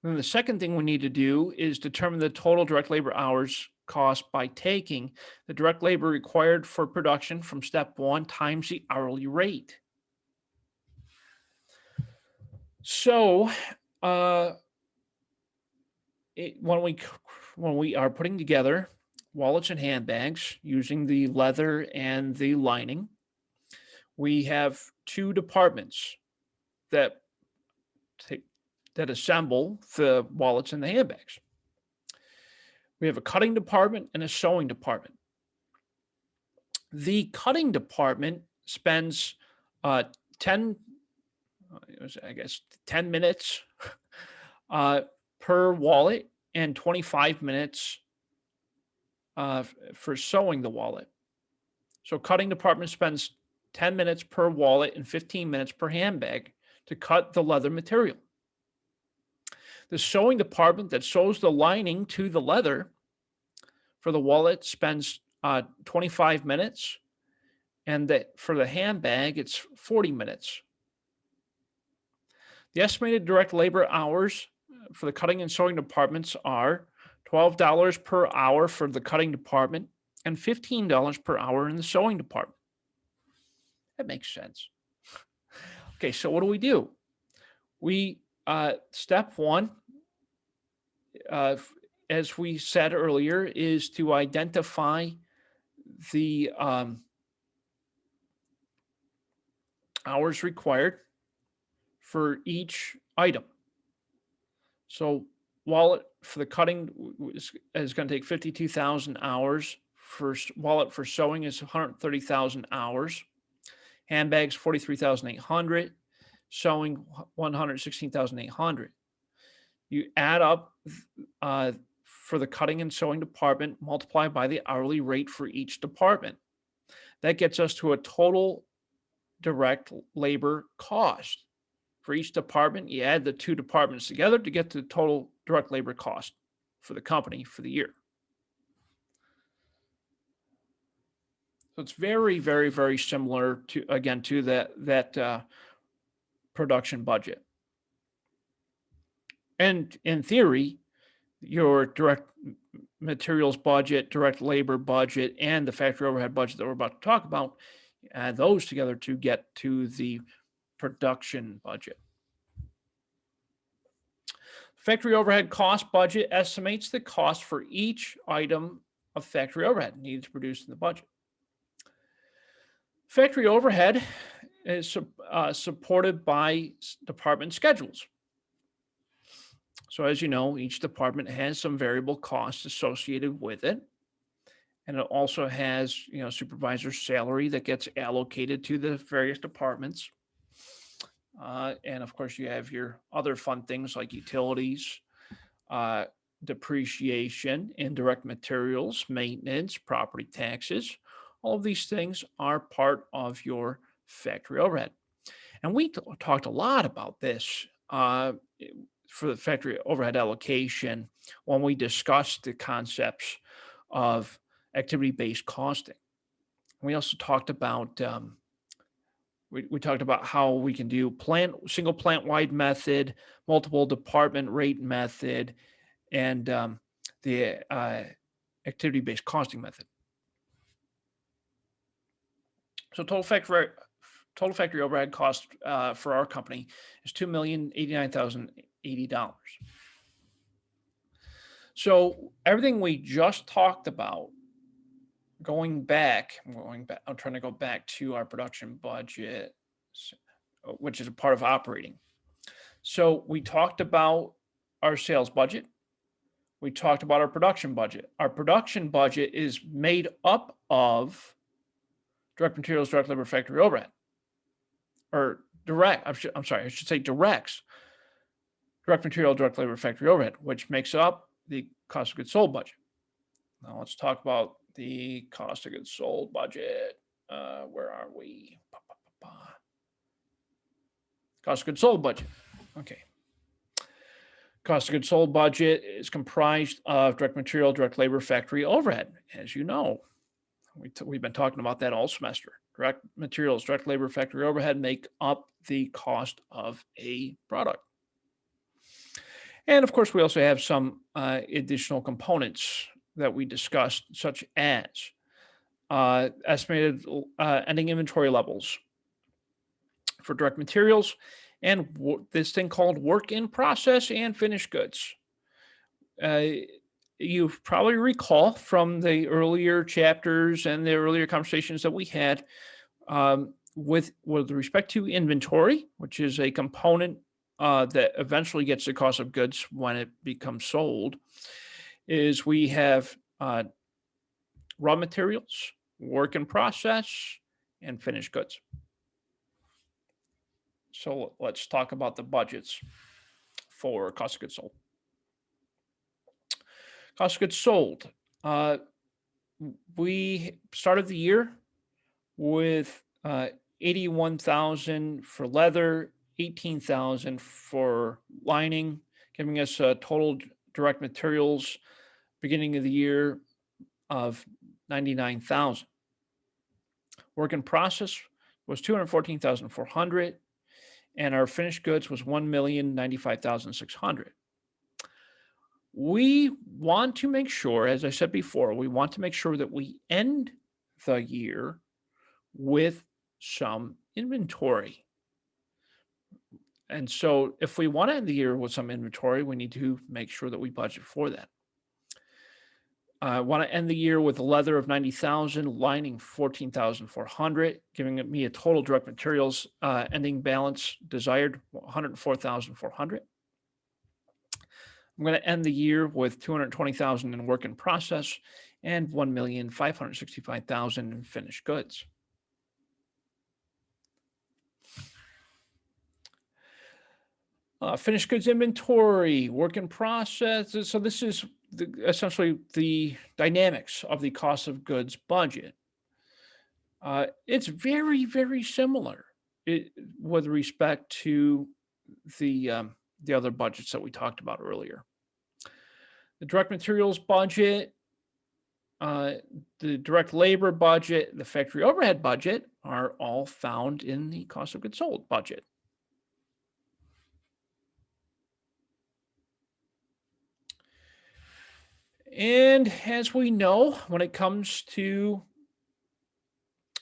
And then the second thing we need to do is determine the total direct labor hours cost by taking the direct labor required for production from step one times the hourly rate. So when we are putting together wallets and handbags using the leather and the lining, we have two departments that assemble the wallets and the handbags. We have a cutting department and a sewing department. The cutting department spends 10 minutes per wallet and 25 minutes for sewing the wallet. So cutting department spends 10 minutes per wallet and 15 minutes per handbag to cut the leather material. The sewing department that sews the lining to the leather for the wallet spends 25 minutes, and for the handbag, it's 40 minutes. The estimated direct labor hours for the cutting and sewing departments are $12 per hour for the cutting department and $15 per hour in the sewing department. That makes sense. Okay, so what do? We, step one, as we said earlier, is to identify the hours required for each item. So wallet for the cutting is going to take 52,000 hours. Wallet for sewing is 130,000 hours. Handbags 43,800. Sewing 116,800. You add up for the cutting and sewing department, multiply by the hourly rate for each department. That gets us to a total direct labor cost. For each department, you add the two departments together to get to the total direct labor cost for the company for the year. So it's very, very, very similar to that production budget. And in theory, your direct materials budget, direct labor budget, and the factory overhead budget that we're about to talk about, add those together to get to the production budget. Factory overhead cost budget estimates the cost for each item of factory overhead needed to produce in the budget. Factory overhead is supported by department schedules. So as you know, each department has some variable costs associated with it. And it also has, supervisor's salary that gets allocated to the various departments. And of course, you have your other fun things like utilities, depreciation, indirect materials, maintenance, property taxes. All of these things are part of your factory overhead. And we talked a lot about this for the factory overhead allocation when we discussed the concepts of activity-based costing. We also talked about we talked about how we can do single plant wide method, multiple department rate method, and the activity based costing method. So total factory overhead cost for our company is $2,089,080. So everything we just talked about, I'm trying to go back to our production budget, which is a part of operating. So we talked about our sales budget. We talked about our production budget. Our production budget is made up of direct materials, direct labor, factory overhead, or direct. I'm sorry, I should say directs. Direct material, direct labor, factory overhead, which makes up the cost of goods sold budget. Now let's talk about the cost of goods sold budget. Where are we? Cost of goods sold budget. Okay. Cost of goods sold budget is comprised of direct material, direct labor, factory overhead. As you know, we've been talking about that all semester. Direct materials, direct labor, factory overhead make up the cost of a product. And of course, we also have some additional components that we discussed, such as estimated ending inventory levels for direct materials, and this thing called work in process and finished goods. You probably recall from the earlier chapters and the earlier conversations that we had with respect to inventory, which is a component that eventually gets the cost of goods when it becomes sold, is we have raw materials, work in process, and finished goods. So let's talk about the budgets for cost of goods sold. Cost of goods sold. We started the year with 81,000 for leather, 18,000 for lining, giving us a total direct materials beginning of the year of 99,000. Work in process was 214,400, and our finished goods was 1,095,600. We want to make sure, as I said before, we want to make sure that we end the year with some inventory. And so if we want to end the year with some inventory, we need to make sure that we budget for that. I want to end the year with a leather of 90,000, lining 14,400, giving me a total direct materials ending balance desired 104,400. I'm going to end the year with 220,000 in work in process and 1,565,000 in finished goods. Finished goods inventory, work in process. So this is essentially the dynamics of the cost of goods budget. It's very, very similar with respect to the other budgets that we talked about earlier. The direct materials budget, the direct labor budget, the factory overhead budget are all found in the cost of goods sold budget. And as we know, when it comes to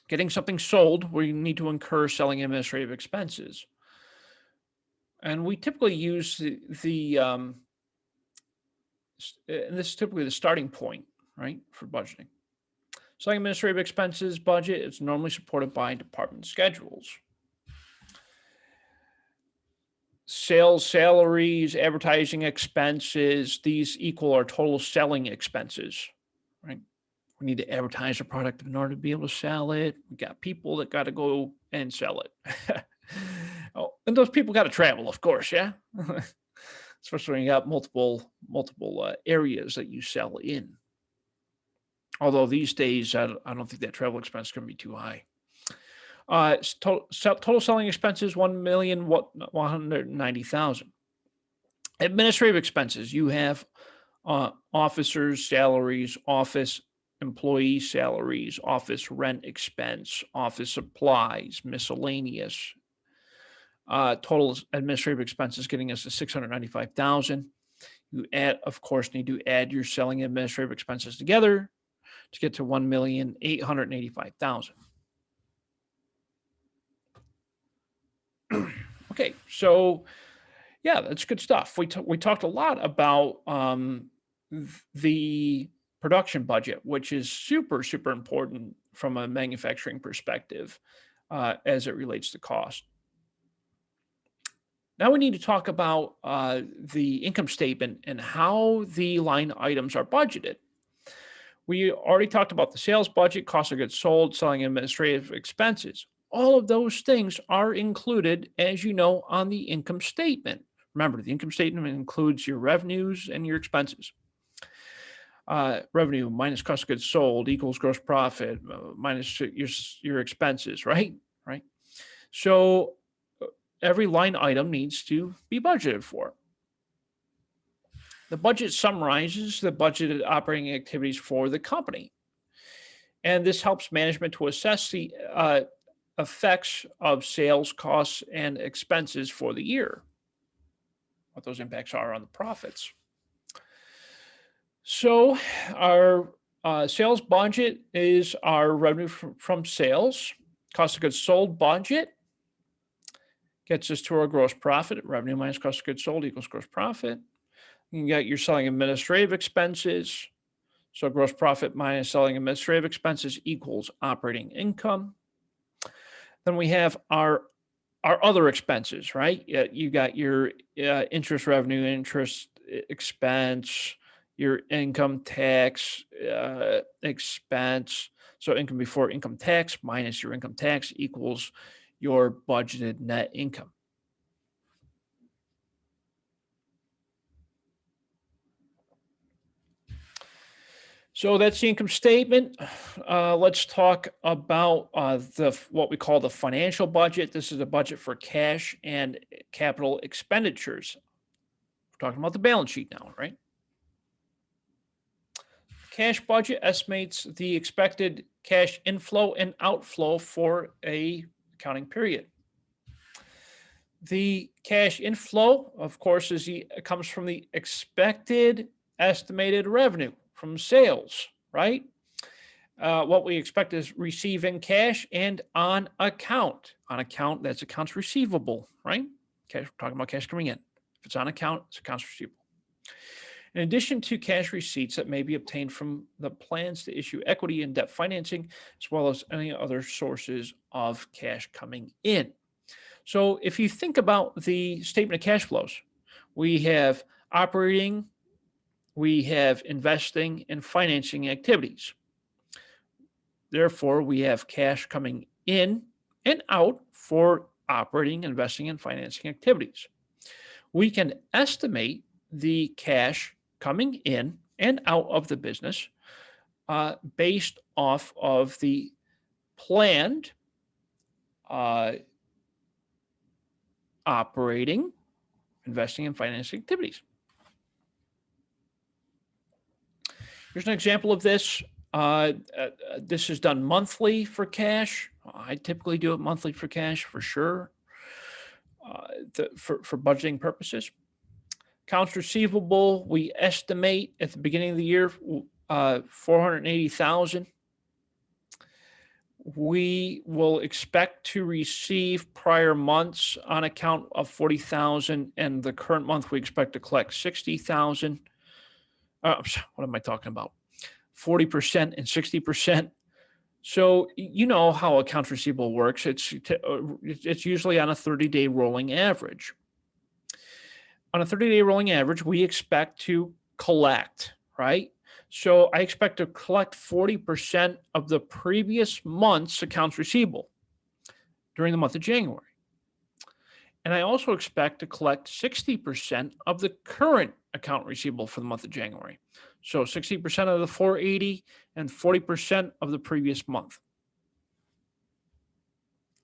getting something sold, we need to incur selling administrative expenses. And we typically use and this is typically the starting point, right, for budgeting. Selling administrative expenses budget is normally supported by department schedules. Sales, salaries, advertising expenses, these equal our total selling expenses, right? We need to advertise a product in order to be able to sell it. We got people that got to go and sell it. Oh, and those people got to travel, of course, yeah? Especially when you got multiple areas that you sell in. Although these days, I don't think that travel expense is going to be too high. Total selling expenses, 1,190,000. Administrative expenses, you have officers' salaries, office employee salaries, office rent expense, office supplies, miscellaneous. Total administrative expenses getting us to 695,000. You add, of course, need to add your selling and administrative expenses together to get to 1,885,000. Okay, so yeah, that's good stuff. We talked a lot about the production budget, which is super super important from a manufacturing perspective as it relates to cost. Now we need to talk about the income statement and how the line items are budgeted. We already talked about the sales budget, cost of goods sold, selling and administrative expenses. All of those things are included, as you know, on the income statement. Remember, the income statement includes your revenues and your expenses. Revenue minus cost of goods sold equals gross profit minus your expenses, right? Right. So every line item needs to be budgeted for. The budget summarizes the budgeted operating activities for the company. And this helps management to assess the effects of sales, costs, and expenses for the year, what those impacts are on the profits. So, our sales budget is our revenue from sales. Cost of goods sold budget gets us to our gross profit. Revenue minus cost of goods sold equals gross profit. You got your selling administrative expenses. So gross profit minus selling administrative expenses equals operating income. Then we have our other expenses, right? You got your interest revenue, interest expense, your income tax expense. So income before income tax minus your income tax equals your budgeted net income. So that's the income statement. Let's talk about what we call the financial budget. This is a budget for cash and capital expenditures. We're talking about the balance sheet now, right? Cash budget estimates the expected cash inflow and outflow for a accounting period. The cash inflow, of course, comes from the expected estimated revenue from sales, right? What we expect is receive in cash and on account. On account, that's accounts receivable, right? Cash, we're talking about cash coming in. If it's on account, it's accounts receivable. In addition to cash receipts that may be obtained from the plans to issue equity and debt financing, as well as any other sources of cash coming in. So if you think about the statement of cash flows, we have operating, we have investing and financing activities. Therefore, we have cash coming in and out for operating, investing, and financing activities. We can estimate the cash coming in and out of the business based off of the planned operating, investing, and financing activities. Here's an example of this. This is done monthly for cash. I typically do it monthly for cash for sure, for budgeting purposes. Accounts receivable, we estimate at the beginning of the year, 480,000. We will expect to receive prior months on account of 40,000, and the current month we expect to collect 60,000. What am I talking about? 40% and 60%. So you know how accounts receivable works. It's usually on a 30-day rolling average. On a 30-day rolling average, we expect to collect, right? So I expect to collect 40% of the previous month's accounts receivable during the month of January. And I also expect to collect 60% of the current account receivable for the month of January. So 60% of the 480 and 40% of the previous month.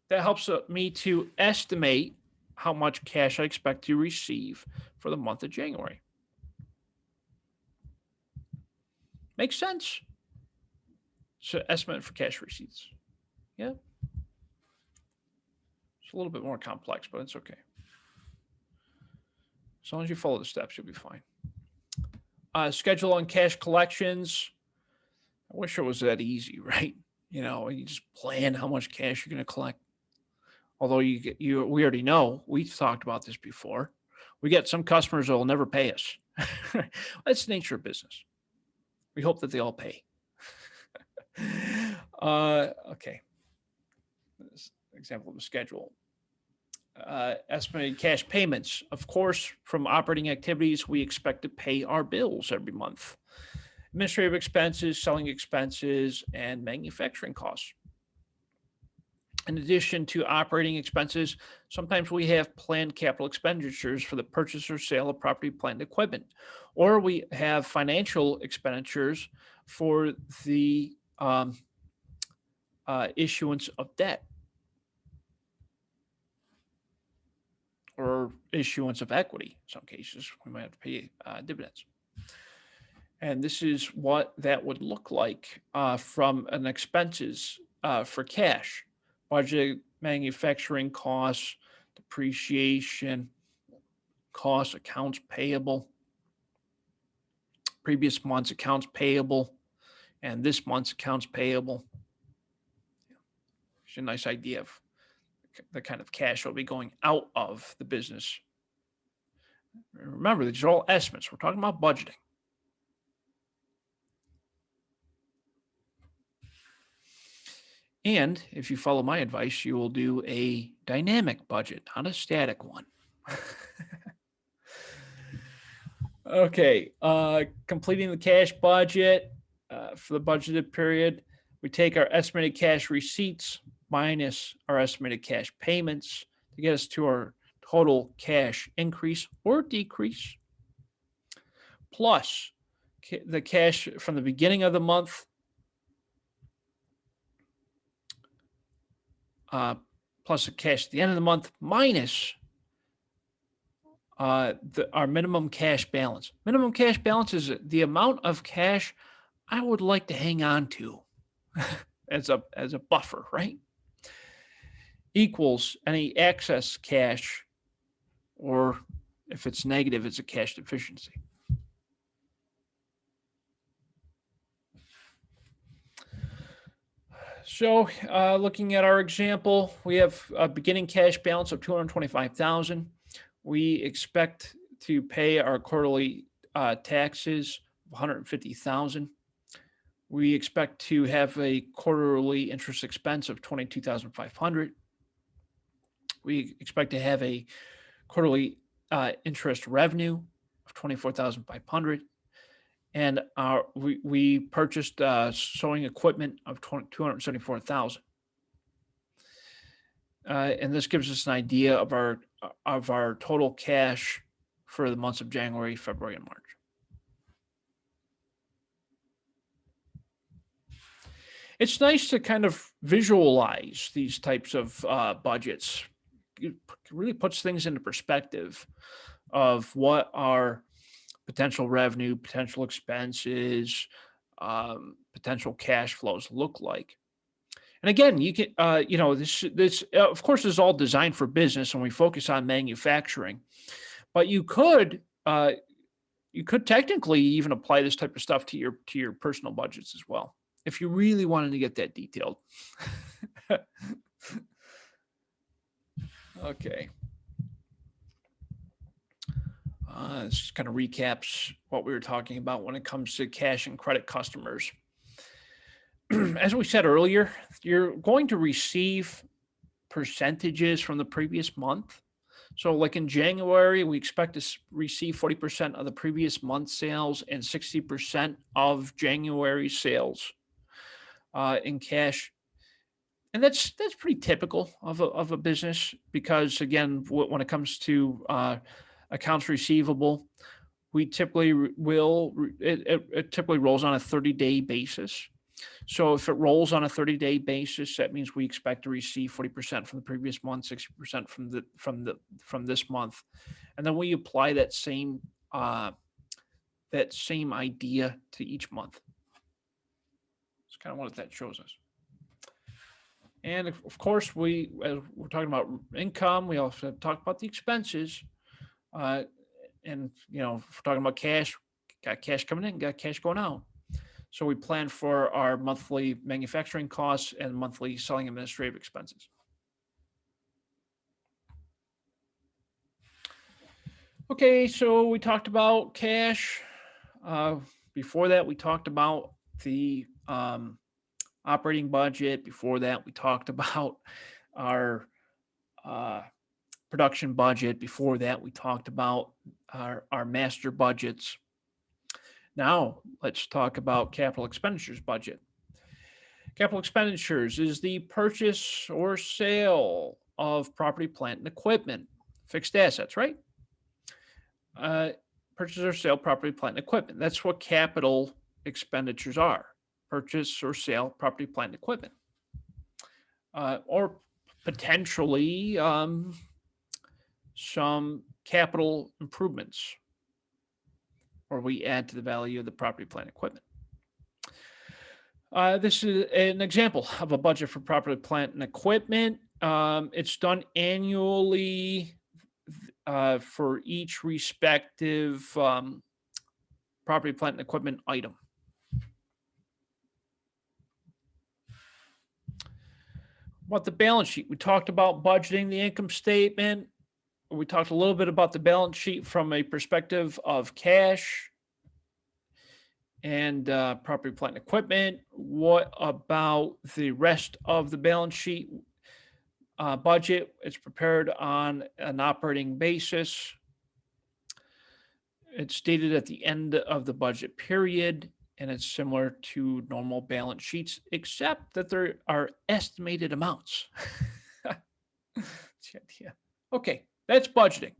That helps me to estimate how much cash I expect to receive for the month of January. Makes sense? So estimate for cash receipts. Yeah. It's a little bit more complex, but it's okay. As long as you follow the steps, you'll be fine. Schedule on cash collections. I wish it was that easy, right? You just plan how much cash you're going to collect. Although we already know, we've talked about this before. We get some customers that will never pay us. That's the nature of business. We hope that they all pay. Okay. This example of the schedule. Estimated cash payments. Of course, from operating activities, we expect to pay our bills every month. Administrative expenses, selling expenses, and manufacturing costs. In addition to operating expenses, sometimes we have planned capital expenditures for the purchase or sale of property, plant, and equipment, or we have financial expenditures for the issuance of debt or issuance of equity. In some cases, we might have to pay dividends. And this is what that would look like from an expenses for cash. Budget, manufacturing costs, depreciation, costs, accounts payable, previous month's accounts payable, and this month's accounts payable. It's a nice idea of the kind of cash that will be going out of the business. Remember, these are all estimates. We're talking about budgeting. And if you follow my advice, you will do a dynamic budget, not a static one. Okay, completing the cash budget for the budgeted period. We take our estimated cash receipts minus our estimated cash payments to get us to our total cash increase or decrease, plus the cash from the beginning of the month plus the cash at the end of the month minus our minimum cash balance. Minimum cash balance is the amount of cash I would like to hang on to as a buffer, right? Equals any excess cash, or if it's negative, it's a cash deficiency. So looking at our example, we have a beginning cash balance of $225,000. We expect to pay our quarterly taxes of $150,000. We expect to have a quarterly interest expense of $22,500. We expect to have a quarterly interest revenue of $24,500. And we purchased sewing equipment of $274,000. And this gives us an idea of our total cash for the months of January, February, and March. It's nice to kind of visualize these types of budgets. It really puts things into perspective of what our potential revenue, potential expenses, potential cash flows look like. And again, you can, this of course is all designed for business, and we focus on manufacturing. But you could technically even apply this type of stuff to your personal budgets as well, if you really wanted to get that detailed. Okay. This kind of recaps what we were talking about when it comes to cash and credit customers. As we said earlier, you're going to receive percentages from the previous month. So like in January, we expect to receive 40% of the previous month's sales and 60% of January sales in cash. And that's pretty typical of a business, because again, when it comes to accounts receivable, we typically it typically rolls on a 30-day basis. So if it rolls on a 30-day basis, that means we expect to receive 40% from the previous month, 60% from this month, and then we apply that same idea to each month. That's kind of what that shows us. And of course, as we're talking about income, we also talk about the expenses. Uh, and if we're talking about cash, got cash coming in, got cash going out. So we plan for our monthly manufacturing costs and monthly selling administrative expenses. Okay, so we talked about cash. Before that, we talked about the operating budget. Before that, we talked about our production budget. Before that, we talked about our master budgets. Now, let's talk about capital expenditures budget. Capital expenditures is the purchase or sale of property, plant, and equipment, fixed assets, right? Purchase or sale property, plant, and equipment. That's what capital expenditures are. Purchase or sale property, plant, and equipment. Or potentially some capital improvements, or we add to the value of the property, plant, equipment. This is an example of a budget for property, plant, and equipment. It's done annually for each respective property, plant, and equipment item. About the balance sheet, we talked about budgeting the income statement. We talked a little bit about the balance sheet from a perspective of cash and property, plant, and equipment. What about the rest of the balance sheet budget? It's prepared on an operating basis. It's dated at the end of the budget period, and it's similar to normal balance sheets, except that there are estimated amounts. Yeah. Okay, that's budgeting.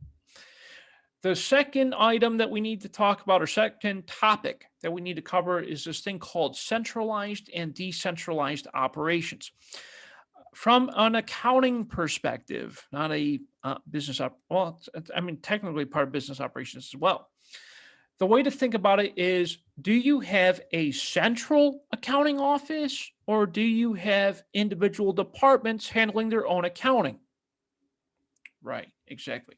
The second item that we need to talk about, or second topic that we need to cover, is this thing called centralized and decentralized operations. From an accounting perspective, not a business technically part of business operations as well. The way to think about it is, do you have a central accounting office, or do you have individual departments handling their own accounting? Right, exactly.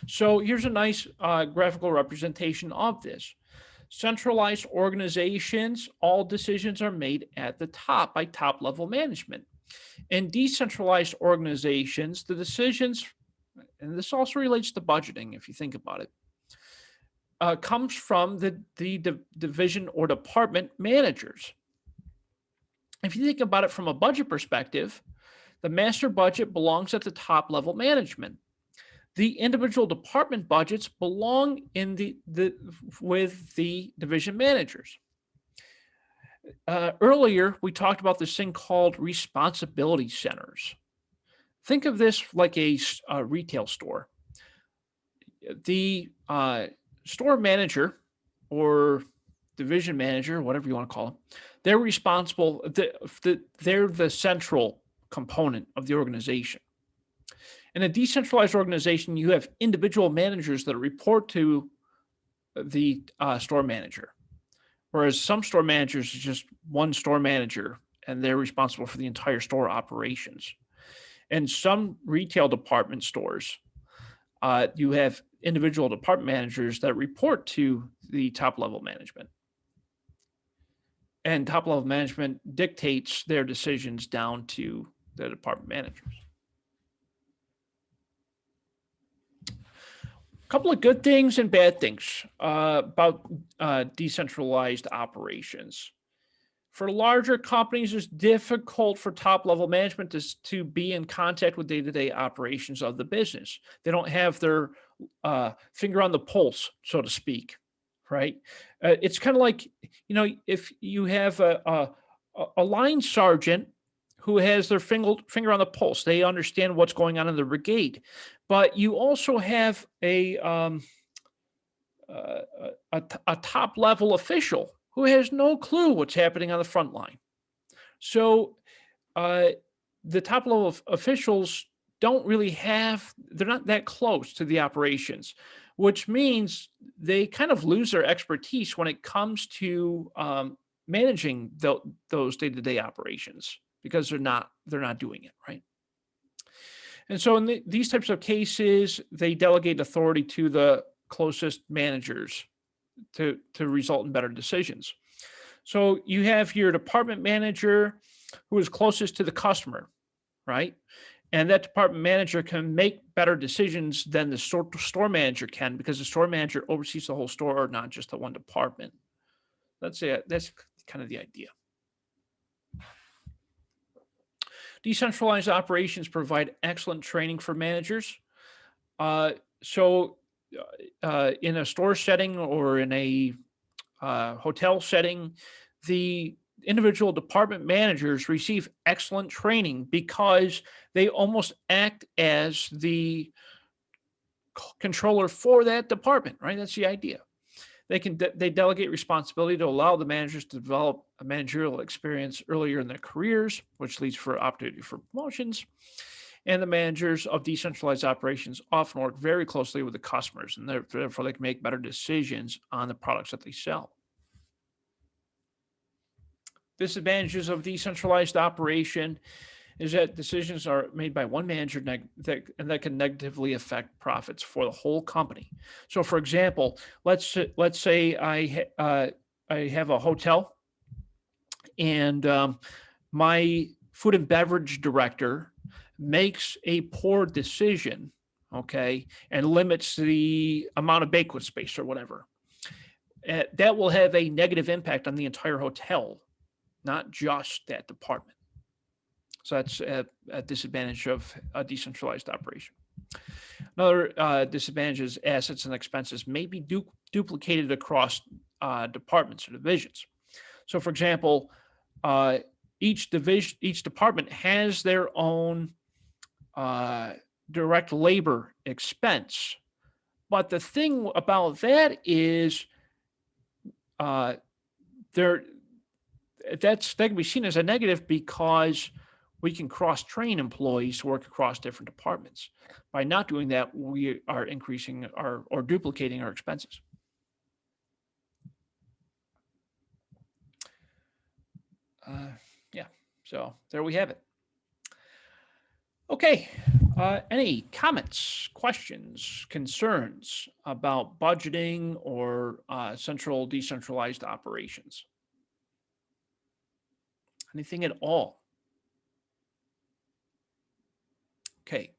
So here's a nice graphical representation of this. Centralized organizations, all decisions are made at the top by top level management. In decentralized organizations, the decisions, and this also relates to budgeting if you think about it, comes from the division or department managers. If you think about it from a budget perspective, the master budget belongs at the top level management. The individual department budgets belong in with the division managers. Earlier, we talked about this thing called responsibility centers. Think of this like a retail store. The store manager or division manager, whatever you want to call them, they're responsible. They're the central component of the organization. In a decentralized organization, you have individual managers that report to the store manager, whereas some store managers is just one store manager, and they're responsible for the entire store operations. And some retail department stores, you have individual department managers that report to the top level management. And top level management dictates their decisions down to the department managers. Couple of good things and bad things about decentralized operations. For larger companies, it's difficult for top-level management to be in contact with day-to-day operations of the business. They don't have their finger on the pulse, so to speak, right? It's kind of like, if you have a line sergeant who has their finger on the pulse, they understand what's going on in the brigade. But you also have a top level official who has no clue what's happening on the front line. So the top level officials they're not that close to the operations, which means they kind of lose their expertise when it comes to managing those day-to-day operations because they're not doing it right. And so in these types of cases, they delegate authority to the closest managers to result in better decisions. So you have your department manager who is closest to the customer, right? And that department manager can make better decisions than the store manager can, because the store manager oversees the whole store, not just the one department. That's it. That's kind of the idea. Decentralized operations provide excellent training for managers. So in a store setting or in a hotel setting, the individual department managers receive excellent training because they almost act as the controller for that department, right? That's the idea. They delegate responsibility to allow the managers to develop a managerial experience earlier in their careers, which leads for opportunity for promotions. And the managers of decentralized operations often work very closely with the customers, and therefore they can make better decisions on the products that they sell. Disadvantages of decentralized operation is that decisions are made by one manager that can negatively affect profits for the whole company. So, for example, let's say I have a hotel, and my food and beverage director makes a poor decision, okay, and limits the amount of banquet space or whatever. That will have a negative impact on the entire hotel, not just that department. So that's a disadvantage of a decentralized operation. Another disadvantage is assets and expenses may be duplicated across departments or divisions. So, for example, each department has their own direct labor expense. But the thing about that is that can be seen as a negative, because we can cross-train employees to work across different departments. By not doing that, we are increasing or duplicating our expenses. Yeah, so there we have it. Okay, any comments, questions, concerns about budgeting or central decentralized operations? Anything at all? Okay,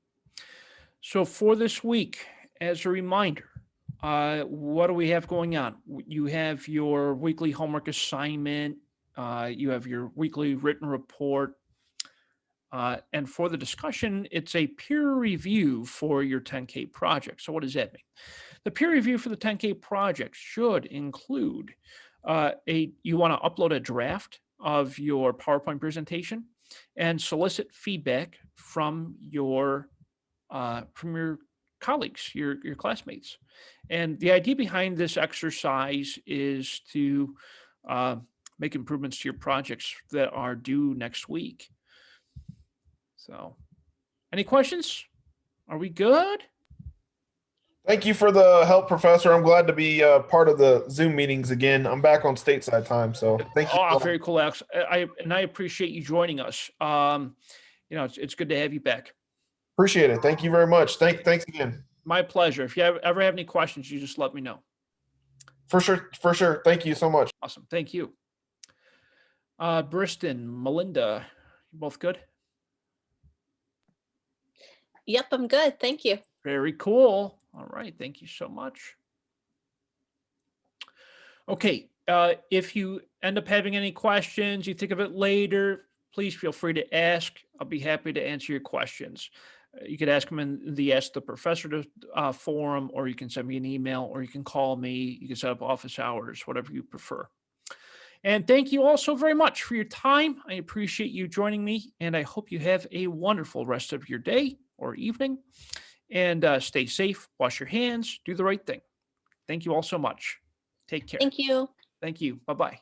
so for this week, as a reminder, what do we have going on? You have your weekly homework assignment, you have your weekly written report, and for the discussion, it's a peer review for your 10K project. So what does that mean? The peer review for the 10K project should include you want to upload a draft of your PowerPoint presentation and solicit feedback from your colleagues, your classmates. And the idea behind this exercise is to make improvements to your projects that are due next week. So, any questions? Are we good? Thank you for the help, Professor. I'm glad to be part of the Zoom meetings again. I'm back on stateside time, so thank you. Oh, very cool, Alex. I appreciate you joining us. It's good to have you back. Appreciate it. Thank you very much. Thanks again. My pleasure. If you ever have any questions, you just let me know. For sure. Thank you so much. Awesome. Thank you. Briston, Melinda, you both good? Yep, I'm good. Thank you. Very cool. All right. Thank you so much. Okay. If you end up having any questions, you think of it later, please feel free to ask. I'll be happy to answer your questions. You could ask them in the Ask the Professor forum, or you can send me an email, or you can call me. You can set up office hours, whatever you prefer. And thank you all so very much for your time. I appreciate you joining me, and I hope you have a wonderful rest of your day or evening. And stay safe, wash your hands, do the right thing. Thank you all so much. Take care. Thank you. Thank you. Bye-bye.